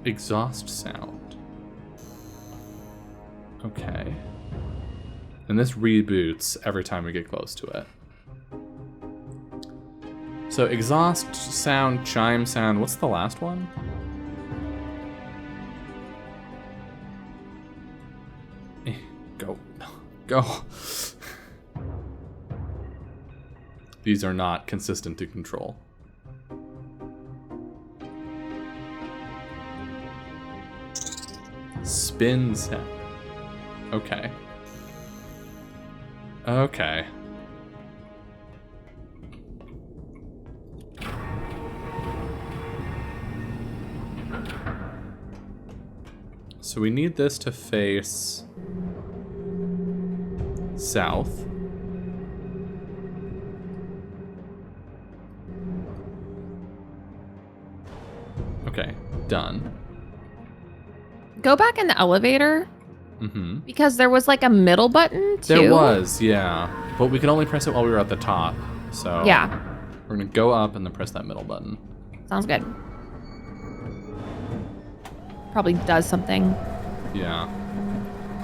Speaker 1: Exhaust sound. Okay. And this reboots every time we get close to it. So exhaust sound, chime sound. What's the last one? Go. Go. These are not consistent to control. Spin sound. Okay. Okay. So we need this to face south. Okay, done.
Speaker 2: Go back in the elevator.
Speaker 1: Mm-hmm.
Speaker 2: Because there was like a middle button too.
Speaker 1: There was, yeah. But we could only press it while we were at the top. So
Speaker 2: Yeah.
Speaker 1: we're gonna go up and then press that middle button.
Speaker 2: Sounds good. Probably does something.
Speaker 1: Yeah.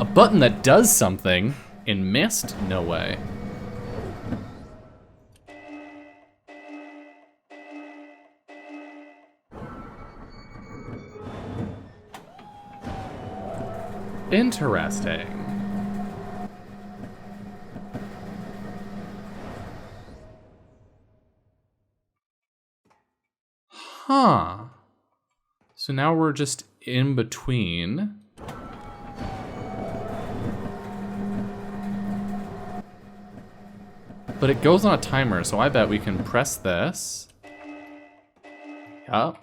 Speaker 1: A button that does something in Myst? No way. Interesting. Huh. So now we're just in between. But it goes on a timer, so I bet we can press this. Yup.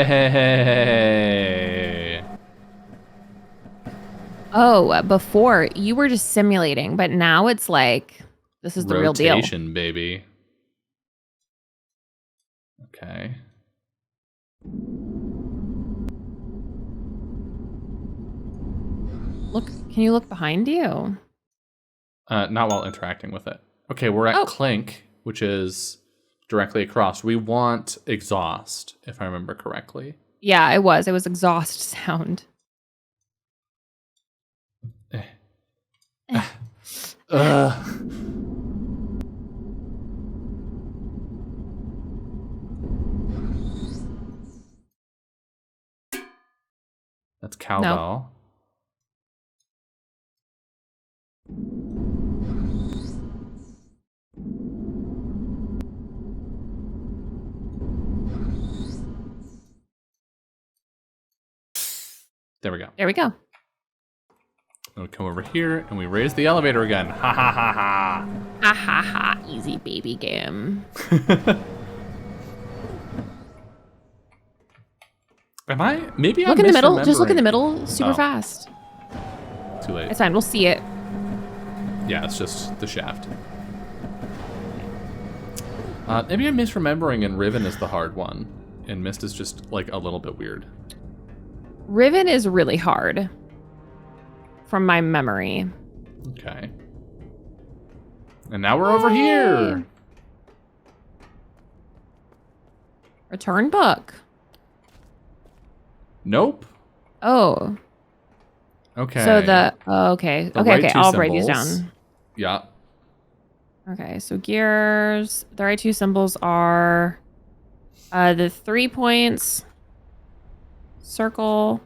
Speaker 1: Hey.
Speaker 2: Oh, before you were just simulating, but now it's like this is the real deal.
Speaker 1: Rotation, baby. Okay.
Speaker 2: Look, can you look behind you?
Speaker 1: Not while interacting with it. Okay, we're at Clink, which is directly across. We want exhaust, if I remember correctly.
Speaker 2: Yeah, it was. It was exhaust sound.
Speaker 1: That's cowbell. There we go.
Speaker 2: There we go.
Speaker 1: And we come over here and we raise the elevator again. Ha ha ha ha.
Speaker 2: Ha ha ha. Easy baby game.
Speaker 1: Am I? Maybe I'm
Speaker 2: Look in the middle. Just look in the
Speaker 1: misremembering.
Speaker 2: middle super fast.
Speaker 1: Too late.
Speaker 2: It's fine. We'll see it.
Speaker 1: Yeah, it's just the shaft. Maybe I'm misremembering and Riven is the hard one. And Myst is just like a little bit weird.
Speaker 2: Riven is really hard. From my memory.
Speaker 1: Okay. And now we're over here.
Speaker 2: Return book.
Speaker 1: Nope.
Speaker 2: Oh.
Speaker 1: Okay.
Speaker 2: So the okay.
Speaker 1: The
Speaker 2: Okay,
Speaker 1: right
Speaker 2: okay.
Speaker 1: two
Speaker 2: I'll write these
Speaker 1: symbols.
Speaker 2: down.
Speaker 1: Yeah.
Speaker 2: Okay, so gears. The right two symbols are the 3 points, circle,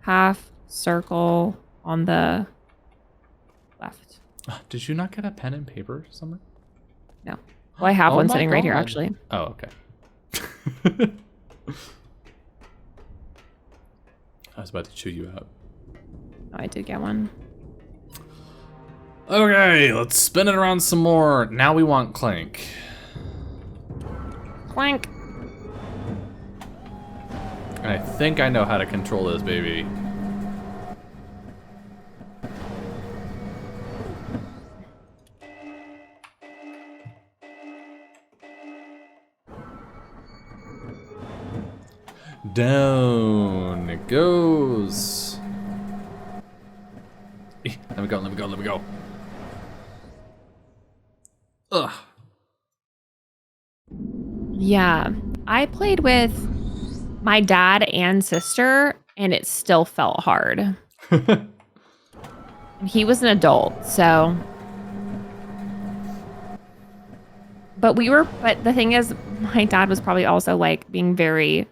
Speaker 2: half circle on the left.
Speaker 1: Did you not get a pen and paper somewhere?
Speaker 2: No. Well, I have
Speaker 1: Oh
Speaker 2: one
Speaker 1: my
Speaker 2: sitting right here,
Speaker 1: God.
Speaker 2: actually.
Speaker 1: Oh, okay. I was about to chew you out.
Speaker 2: Oh, I did get one.
Speaker 1: Okay, let's spin it around some more. Now we want Clank.
Speaker 2: Clank.
Speaker 1: And I think I know how to control this baby. Down it goes. Let me go, let me go, let me go. Ugh.
Speaker 2: Yeah. I played with my dad and sister, and it still felt hard. And he was an adult, so. But the thing is, my dad was probably also like being very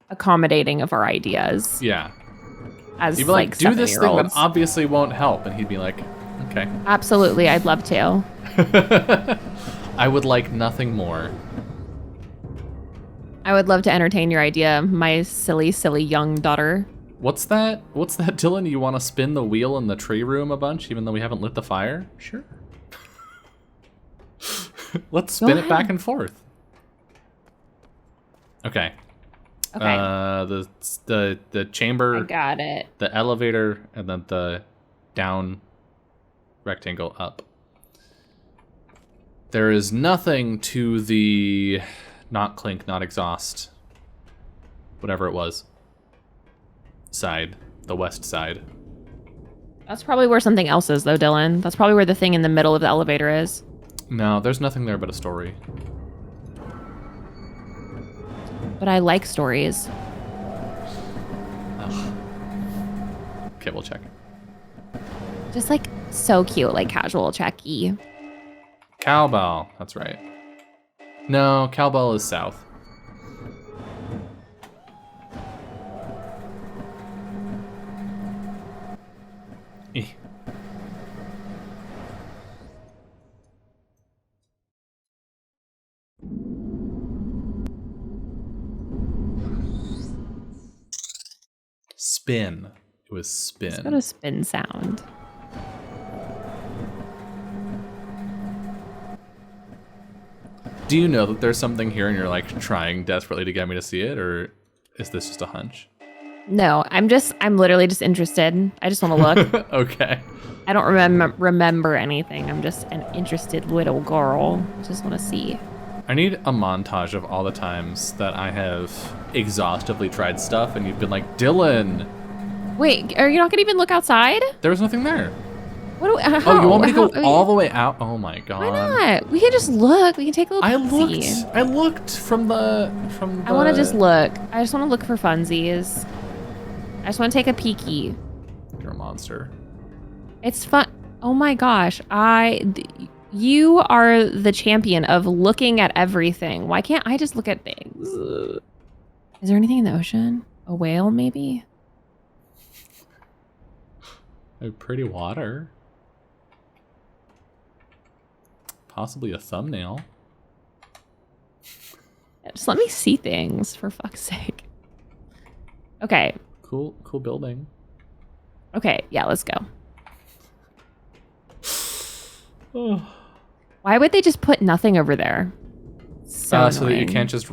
Speaker 2: accommodating of our ideas.
Speaker 1: Yeah.
Speaker 2: As
Speaker 1: You'd be like, do this thing that
Speaker 2: 7-year-olds.
Speaker 1: obviously won't help. And he'd be like, okay.
Speaker 2: Absolutely, I'd love to.
Speaker 1: I would like nothing more.
Speaker 2: I would love to entertain your idea, my silly, silly young daughter.
Speaker 1: What's that, Dylan? You want to spin the wheel in the tree room a bunch, even though we haven't lit the fire? Sure. Let's spin it back and forth. Okay.
Speaker 2: Okay.
Speaker 1: The chamber.
Speaker 2: I got it.
Speaker 1: The elevator, and then the down rectangle up. There is nothing to the not clink, not exhaust, whatever it was, side, the west side.
Speaker 2: That's probably where something else is, though, Dylan. That's probably where the thing in the middle of the elevator is.
Speaker 1: No, there's nothing there but a story.
Speaker 2: But I like stories.
Speaker 1: Ugh. Okay, we'll check.
Speaker 2: Just like so cute, like casual checky.
Speaker 1: Cowbell, that's right. No, Cowbell is south. Eh. Spin. It was spin.
Speaker 2: It's got a spin sound.
Speaker 1: Do you know that there's something here and you're like trying desperately to get me to see it, or is this just a hunch?
Speaker 2: No, I'm literally just interested. I just want to look.
Speaker 1: Okay.
Speaker 2: I don't remember anything. I'm just an interested little girl. Just want to see.
Speaker 1: I need a montage of all the times that I have exhaustively tried stuff and you've been like, Dylan.
Speaker 2: Wait, are you not gonna even look outside?
Speaker 1: There was nothing there.
Speaker 2: How,
Speaker 1: You want me to go
Speaker 2: how-
Speaker 1: all the way out? Oh my god.
Speaker 2: Why not? We can just look. We can take a look.
Speaker 1: I looked from the
Speaker 2: I want to just look. I just want to look for funsies. I just want to take a peeky.
Speaker 1: You're a monster.
Speaker 2: It's fun. Oh my gosh. You are the champion of looking at everything. Why can't I just look at things? Is there anything in the ocean? A whale, maybe?
Speaker 1: Oh, pretty water. Possibly a thumbnail.
Speaker 2: Just let me see things, for fuck's sake. Okay.
Speaker 1: Cool building.
Speaker 2: Okay, yeah, let's go.
Speaker 1: Oh.
Speaker 2: Why would they just put nothing over there? So
Speaker 1: So that you
Speaker 2: annoying.
Speaker 1: can't just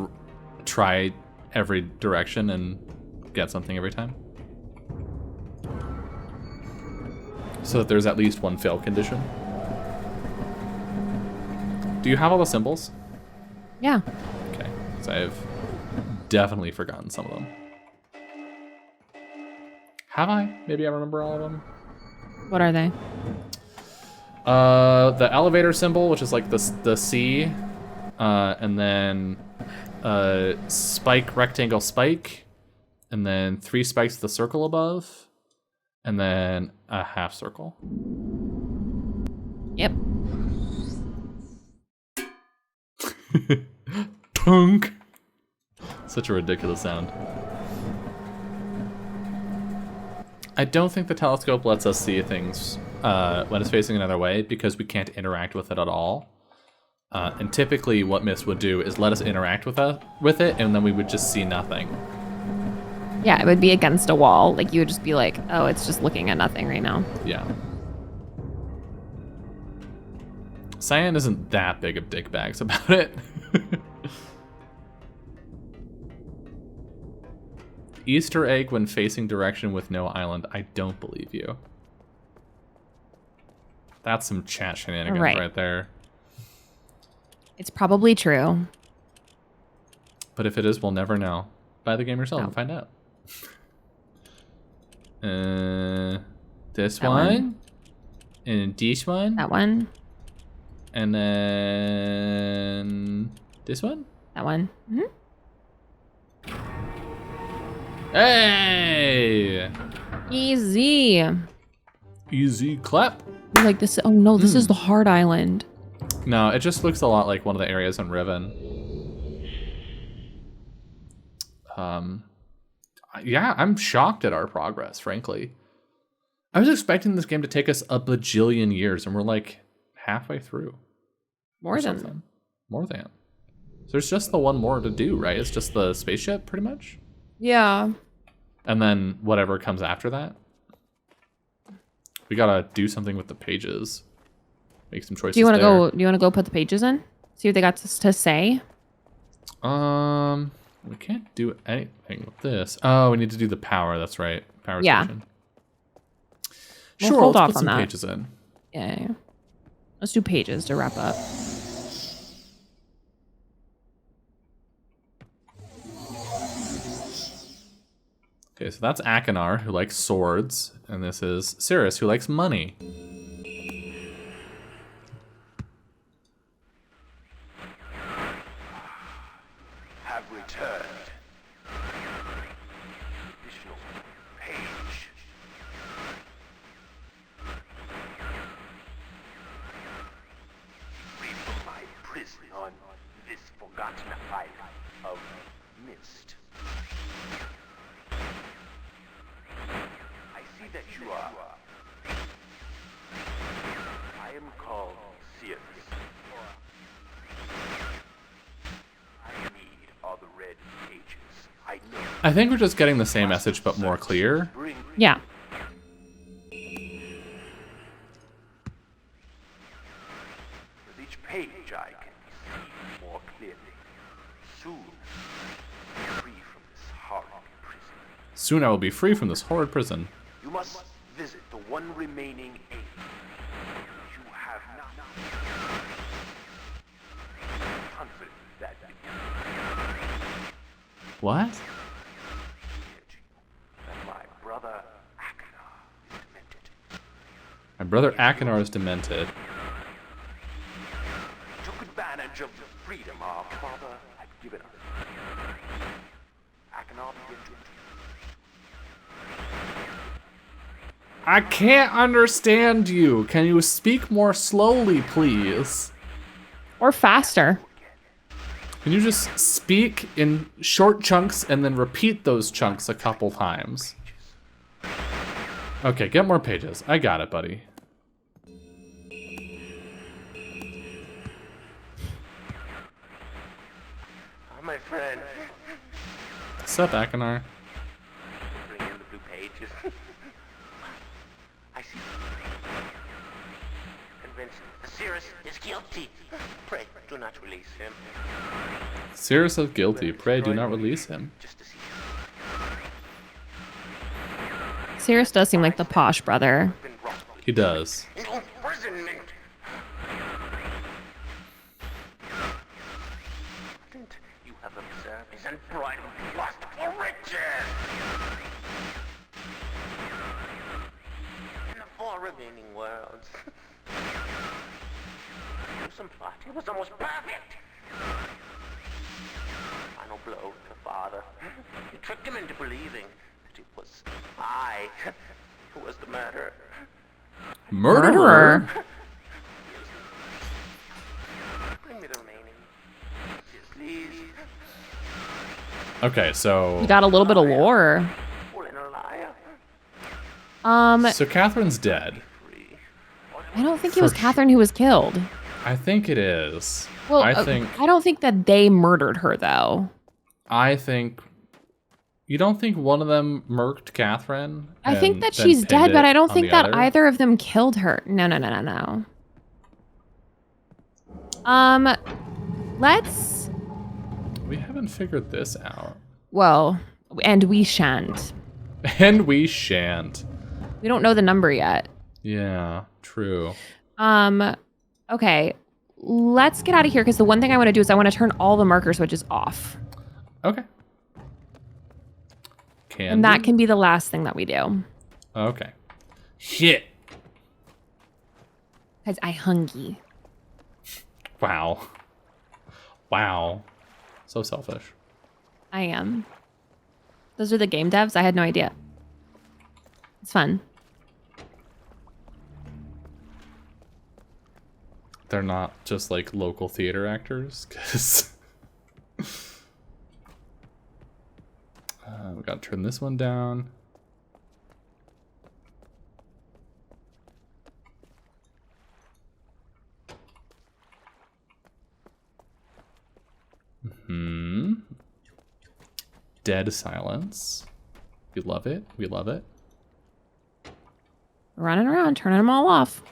Speaker 1: try every direction and get something every time? So that there's at least one fail condition? Do you have all the symbols?
Speaker 2: Yeah.
Speaker 1: Okay, because I've definitely forgotten some of them. Have I? Maybe I remember all of them?
Speaker 2: What are they?
Speaker 1: The elevator symbol, which is like the C, and then spike, rectangle, spike, and then 3 spikes with the circle above, and then a half circle.
Speaker 2: Yep.
Speaker 1: Tunk. Such a ridiculous sound. I don't think the telescope lets us see things when it's facing another way because we can't interact with it at all. And typically what Myst would do is let us interact with it, and then we would just see nothing.
Speaker 2: Yeah, it would be against a wall. Like, you would just be like, oh, it's just looking at nothing right now.
Speaker 1: Yeah. Cyan isn't that big of dick bags about it. Easter egg when facing direction with no island. I don't believe you. That's some chat shenanigans right there.
Speaker 2: It's probably true.
Speaker 1: But if it is, we'll never know. Buy the game yourself and find out. This one. And this one.
Speaker 2: That one.
Speaker 1: And then this one?
Speaker 2: That one. Hmm.
Speaker 1: Hey!
Speaker 2: Easy.
Speaker 1: Easy clap.
Speaker 2: Like this. Oh no, this is the hard island.
Speaker 1: No, it just looks a lot like one of the areas in Riven. Yeah, I'm shocked at our progress, frankly. I was expecting this game to take us a bajillion years, and we're like halfway through.
Speaker 2: More
Speaker 1: or
Speaker 2: than.
Speaker 1: something. More than. So there's just the one more to do, right? It's just the spaceship, pretty much?
Speaker 2: Yeah.
Speaker 1: And then whatever comes after that. We gotta do something with the pages. Make some choices.
Speaker 2: Do you want to
Speaker 1: there.
Speaker 2: go? Do you want to go put the pages in? See what they got to say.
Speaker 1: We can't do anything with this. Oh, we need to do the power. That's right. Power station.
Speaker 2: We'll
Speaker 1: Sure,
Speaker 2: hold
Speaker 1: let's
Speaker 2: off
Speaker 1: put
Speaker 2: on
Speaker 1: some
Speaker 2: that.
Speaker 1: pages in.
Speaker 2: Yeah. Let's do pages to wrap up.
Speaker 1: Okay, so that's Akanar, who likes swords, and this is Cirrus, who likes money.
Speaker 3: Have returned. Additional page. Free from my prison on this forgotten island of Myst. I see that you are. I am called Cirrus. I need all the red pages. I know.
Speaker 1: I think we're just getting the same message, but more clear.
Speaker 3: Bring
Speaker 2: Yeah.
Speaker 3: with each page I can see more clearly. Soon, free from this horrible prison.
Speaker 1: Soon I will be free from this horrid prison.
Speaker 3: You must visit the one remaining aid. You have not. Confident that
Speaker 1: What?
Speaker 3: that my brother Akanar is demented.
Speaker 1: My brother Akanar is demented.
Speaker 3: Took advantage of the freedom our father had given us. Akanar began to
Speaker 1: I can't understand you. Can you speak more slowly, please?
Speaker 2: Or faster.
Speaker 1: Can you just speak in short chunks and then repeat those chunks a couple times? Okay, get more pages. I got it, buddy.
Speaker 3: my friend.
Speaker 1: Sup, Akanar?
Speaker 3: Bring in the blue pages. I see. Convinced Anarisis is guilty. Pray, do not release him.
Speaker 1: Cirrus is guilty. Pray do not release him.
Speaker 3: Just to see
Speaker 2: Cirrus does seem like the posh brother.
Speaker 3: been wrongfully
Speaker 1: He does.
Speaker 3: imprisonment. Didn't you have observed his unbridled lust for riches? In the 4 remaining worlds. Gruesome plot. It was almost perfect. Final blow to the father. You tricked him into believing that it was I who was the murderer.
Speaker 1: Murderer?
Speaker 3: Bring me the remaining. Please.
Speaker 1: Okay, so
Speaker 2: You got a little bit of lore.
Speaker 3: Full in a liar.
Speaker 1: so Catherine's dead.
Speaker 3: Free.
Speaker 2: I don't think it was
Speaker 1: For
Speaker 2: Catherine who was killed.
Speaker 1: I think it is.
Speaker 2: Well,
Speaker 1: I think
Speaker 2: I don't think that they murdered her though.
Speaker 1: you don't think one of them murked Catherine?
Speaker 2: I think
Speaker 1: and
Speaker 2: that
Speaker 1: then
Speaker 2: she's
Speaker 1: pinned
Speaker 2: dead, but
Speaker 1: it
Speaker 2: I don't
Speaker 1: on
Speaker 2: think
Speaker 1: the
Speaker 2: that
Speaker 1: other?
Speaker 2: either of them killed her. No. Let's.
Speaker 1: We haven't figured this out.
Speaker 2: Well, and we shan't.
Speaker 1: And we shan't.
Speaker 2: We don't know the number yet.
Speaker 1: Yeah, true.
Speaker 2: Okay. Let's get out of here because the one thing I want to do is I want to turn all the marker switches off.
Speaker 1: Okay.
Speaker 2: And that can be the last thing that we do.
Speaker 1: Okay. Shit.
Speaker 2: Because I hungry.
Speaker 1: Wow. Wow. So selfish.
Speaker 2: I am. Those are the game devs? I had no idea. It's fun.
Speaker 1: They're not just like local theater actors, because we gotta turn this one down. Dead silence. We love it. We love it.
Speaker 2: Running around, turning them all off.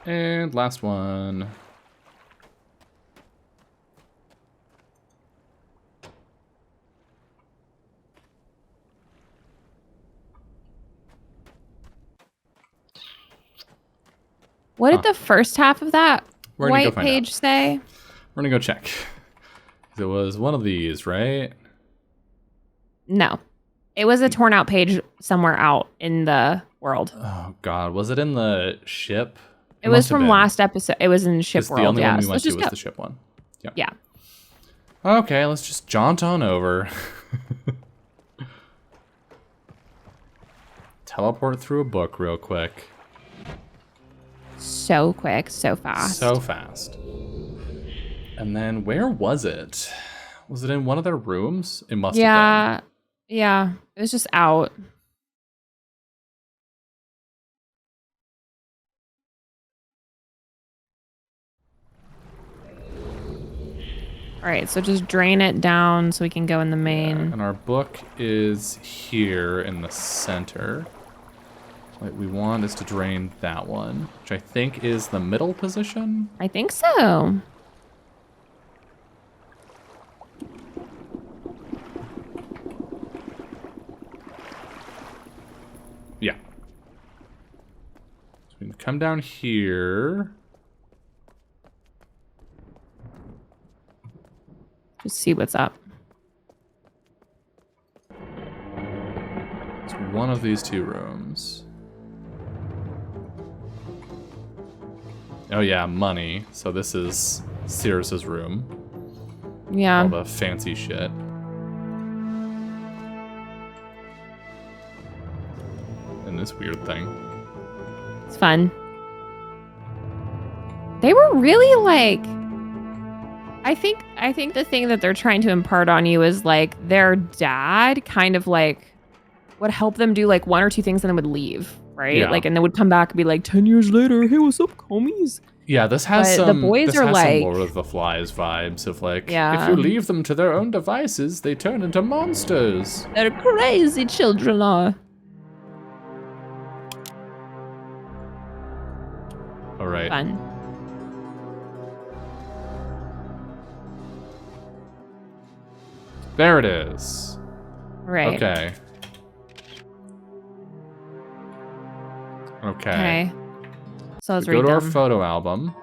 Speaker 1: And last one.
Speaker 2: What did the first half of that
Speaker 1: We're gonna go
Speaker 2: white
Speaker 1: find
Speaker 2: page say?
Speaker 1: We're gonna go check. It was one of these, right?
Speaker 2: No. It was a torn out page somewhere out in the world.
Speaker 1: Oh God, was it in the ship?
Speaker 2: It was from last episode. It was in ship
Speaker 1: It's
Speaker 2: world.
Speaker 1: the only
Speaker 2: Yeah.
Speaker 1: one we
Speaker 2: So
Speaker 1: went
Speaker 2: let's
Speaker 1: to
Speaker 2: just
Speaker 1: was
Speaker 2: go.
Speaker 1: the ship one. Yeah.
Speaker 2: Yeah.
Speaker 1: Okay, let's just jaunt on over. Teleport through a book real quick.
Speaker 2: So quick, so fast.
Speaker 1: So fast. And then where was it? Was it in one of their rooms? It must have
Speaker 2: Yeah. Yeah. It was just out. All right, so just drain it down so we can go in the
Speaker 1: been.
Speaker 2: main.
Speaker 1: And our book is here in the center. What we want is to drain that one, which I think is the middle position.
Speaker 2: I think so.
Speaker 1: Yeah. So we can come down here.
Speaker 2: Just see what's up.
Speaker 1: It's one of these two rooms. Oh yeah, money. So this is Cirrus's room.
Speaker 2: Yeah.
Speaker 1: All the fancy shit. And this weird thing.
Speaker 2: It's fun. They were really like I think the thing that they're trying to impart on you is like their dad kind of like would help them do like one or two things and then would leave, right?
Speaker 1: Yeah.
Speaker 2: Like and then would come back and be like 10 years later, hey, what's up, homies?
Speaker 1: Yeah, this has
Speaker 2: But the
Speaker 1: some
Speaker 2: boys
Speaker 1: this
Speaker 2: are
Speaker 1: has
Speaker 2: like-
Speaker 1: some Lord of the Flies vibes of like
Speaker 2: Yeah.
Speaker 1: if you leave them to their own devices, they turn into monsters.
Speaker 2: They're crazy children are.
Speaker 1: All right.
Speaker 2: Fun.
Speaker 1: There it is.
Speaker 2: Right.
Speaker 1: Okay. Okay.
Speaker 2: Okay. So let's
Speaker 1: We go
Speaker 2: read
Speaker 1: to our
Speaker 2: them.
Speaker 1: photo album.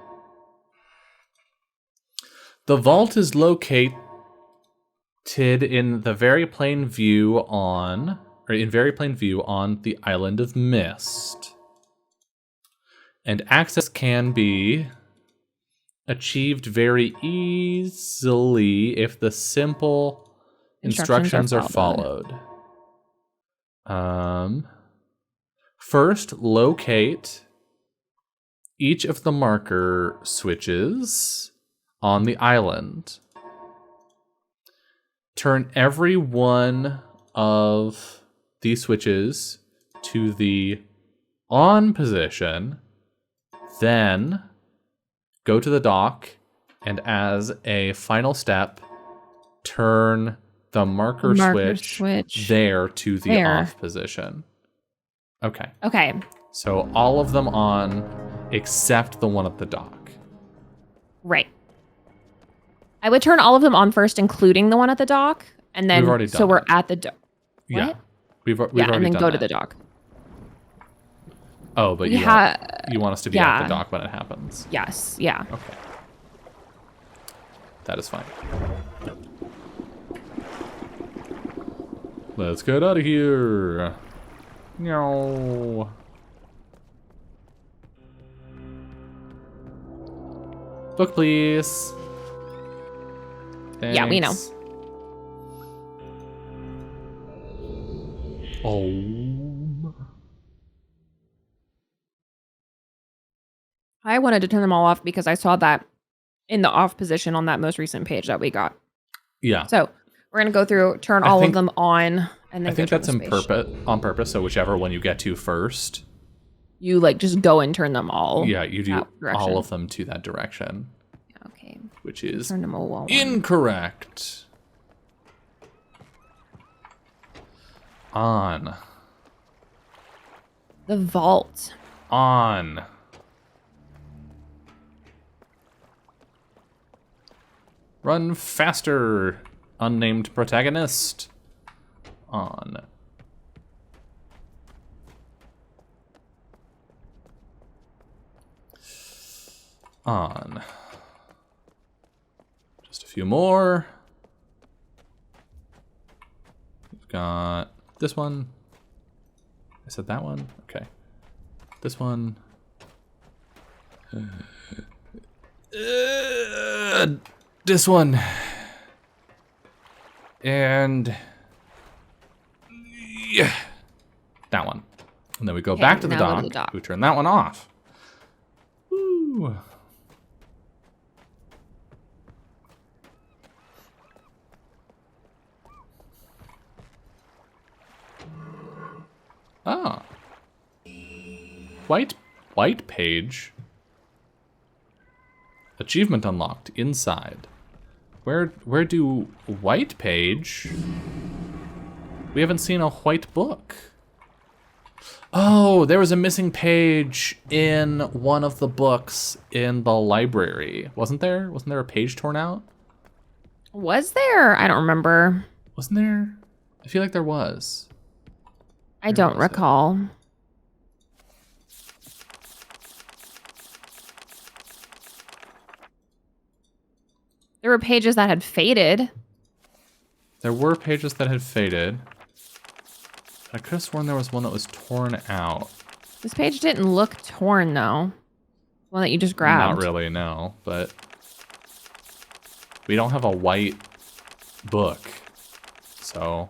Speaker 1: The vault is located in the very plain view on the island of Myst. And access can be achieved very easily if the simple instructions are followed. First, locate each of the marker switches on the island. Turn every one of these switches to the on position, then go to the dock, and as a final step, turn the marker switch there to the off position. Okay.
Speaker 2: Okay.
Speaker 1: So all of them on except the one at the dock.
Speaker 2: Right. I would turn all of them on first, including the one at the dock, and then
Speaker 1: We've already
Speaker 2: so
Speaker 1: done
Speaker 2: we're
Speaker 1: that.
Speaker 2: at the dock.
Speaker 1: Yeah.
Speaker 2: What?
Speaker 1: We've
Speaker 2: Yeah,
Speaker 1: already
Speaker 2: and then
Speaker 1: done
Speaker 2: go to
Speaker 1: that.
Speaker 2: the dock.
Speaker 1: Oh, but you want us to be at the dock when it happens.
Speaker 2: Yes. Yeah.
Speaker 1: Okay. That is fine. Let's get out of here. No. Book, please.
Speaker 2: Yeah, we know.
Speaker 1: Thanks. Oh.
Speaker 2: I wanted to turn them all off because I saw that in the off position on that most recent page that we got.
Speaker 1: Yeah.
Speaker 2: So we're going to go through, turn all of them on, and then
Speaker 1: I think
Speaker 2: go
Speaker 1: that's
Speaker 2: turn the space.
Speaker 1: on purpose. So whichever one you get to first.
Speaker 2: You like just go and turn them all.
Speaker 1: Yeah, you do
Speaker 2: that direction.
Speaker 1: all of them to that direction.
Speaker 2: Okay.
Speaker 1: Which is
Speaker 2: Turn them all
Speaker 1: incorrect. On.
Speaker 2: The vault.
Speaker 1: On. Run faster, unnamed protagonist. On. On. Just a few more. We've got this one. I said that one? Okay. This one. This one. And yeah, that one. And then we go back to the dock. We turn that one off. Woo. Ah. White page. Achievement unlocked inside. Where do white page? We haven't seen a white book. Oh, there was a missing page in one of the books in the library. Wasn't there? Wasn't there a page torn out?
Speaker 2: Was there? I don't remember.
Speaker 1: Wasn't there? I feel like there was.
Speaker 2: I don't recall. There were pages that had faded.
Speaker 1: There were pages that had faded. I could have sworn there was one that was torn out.
Speaker 2: This page didn't look torn, though. One that you just grabbed.
Speaker 1: Not really, no. But we don't have a white book. So.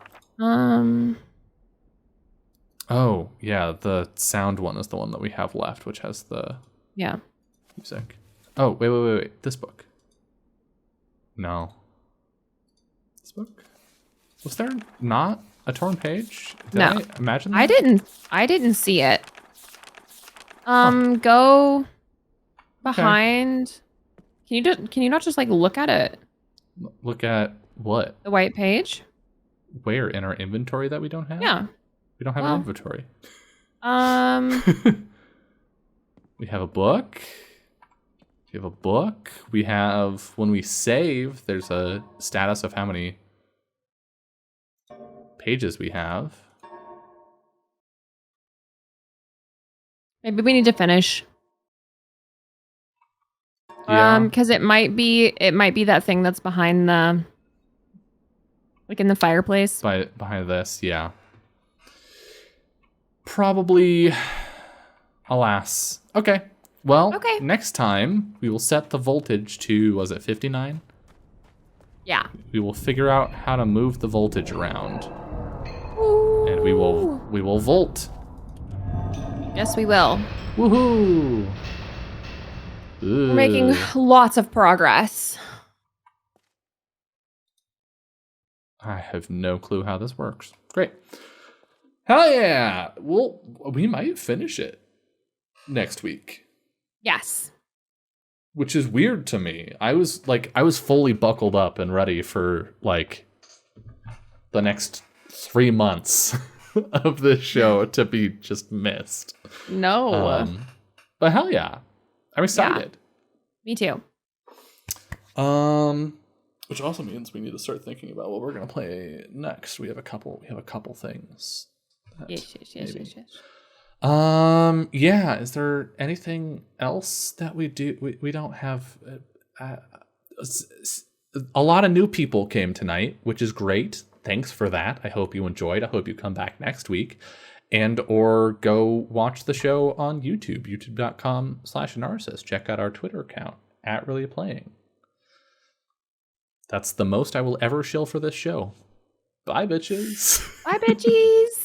Speaker 1: Oh, yeah. The sound one is the one that we have left, which has the music. Oh, wait. This book. No. This book? Was there not a torn page? Did I imagine that?
Speaker 2: I didn't see it. Go behind. Okay. Can you not just like look at it?
Speaker 1: Look at what?
Speaker 2: The white page?
Speaker 1: Where? In our inventory that we don't have?
Speaker 2: Yeah.
Speaker 1: We don't have an inventory. We have a book. We have a book. We have, when we save, there's a status of how many pages we have.
Speaker 2: Maybe we need to finish.
Speaker 1: Yeah.
Speaker 2: Because it might be that thing that's behind the, like in the fireplace.
Speaker 1: Behind this, yeah. Probably, alas. Okay. Well, next time we will set the voltage to, was it 59?
Speaker 2: Yeah.
Speaker 1: We will figure out how to move the voltage around.
Speaker 2: Ooh.
Speaker 1: And we will volt.
Speaker 2: Yes, we will.
Speaker 1: Woohoo!
Speaker 2: We're making lots of progress.
Speaker 1: I have no clue how this works. Great. Hell yeah! Well, we might finish it next week.
Speaker 2: Yes.
Speaker 1: Which is weird to me. I was fully buckled up and ready for like the next 3 months of this show to be just missed.
Speaker 2: No.
Speaker 1: But hell yeah. I'm excited.
Speaker 2: Yeah. Me too.
Speaker 1: Which also means we need to start thinking about what we're gonna play next. We have a couple things.
Speaker 2: Yes.
Speaker 1: Yeah, is there anything else that we do? We don't have a lot of new people came tonight, which is great. Thanks for that. I hope you enjoyed. I hope you come back next week and or go watch the show on YouTube, youtube.com/Anarisis. Check out our Twitter account at Really Playing. That's the most I will ever shill for this show. Bye, bitches.
Speaker 2: Bye, bitches.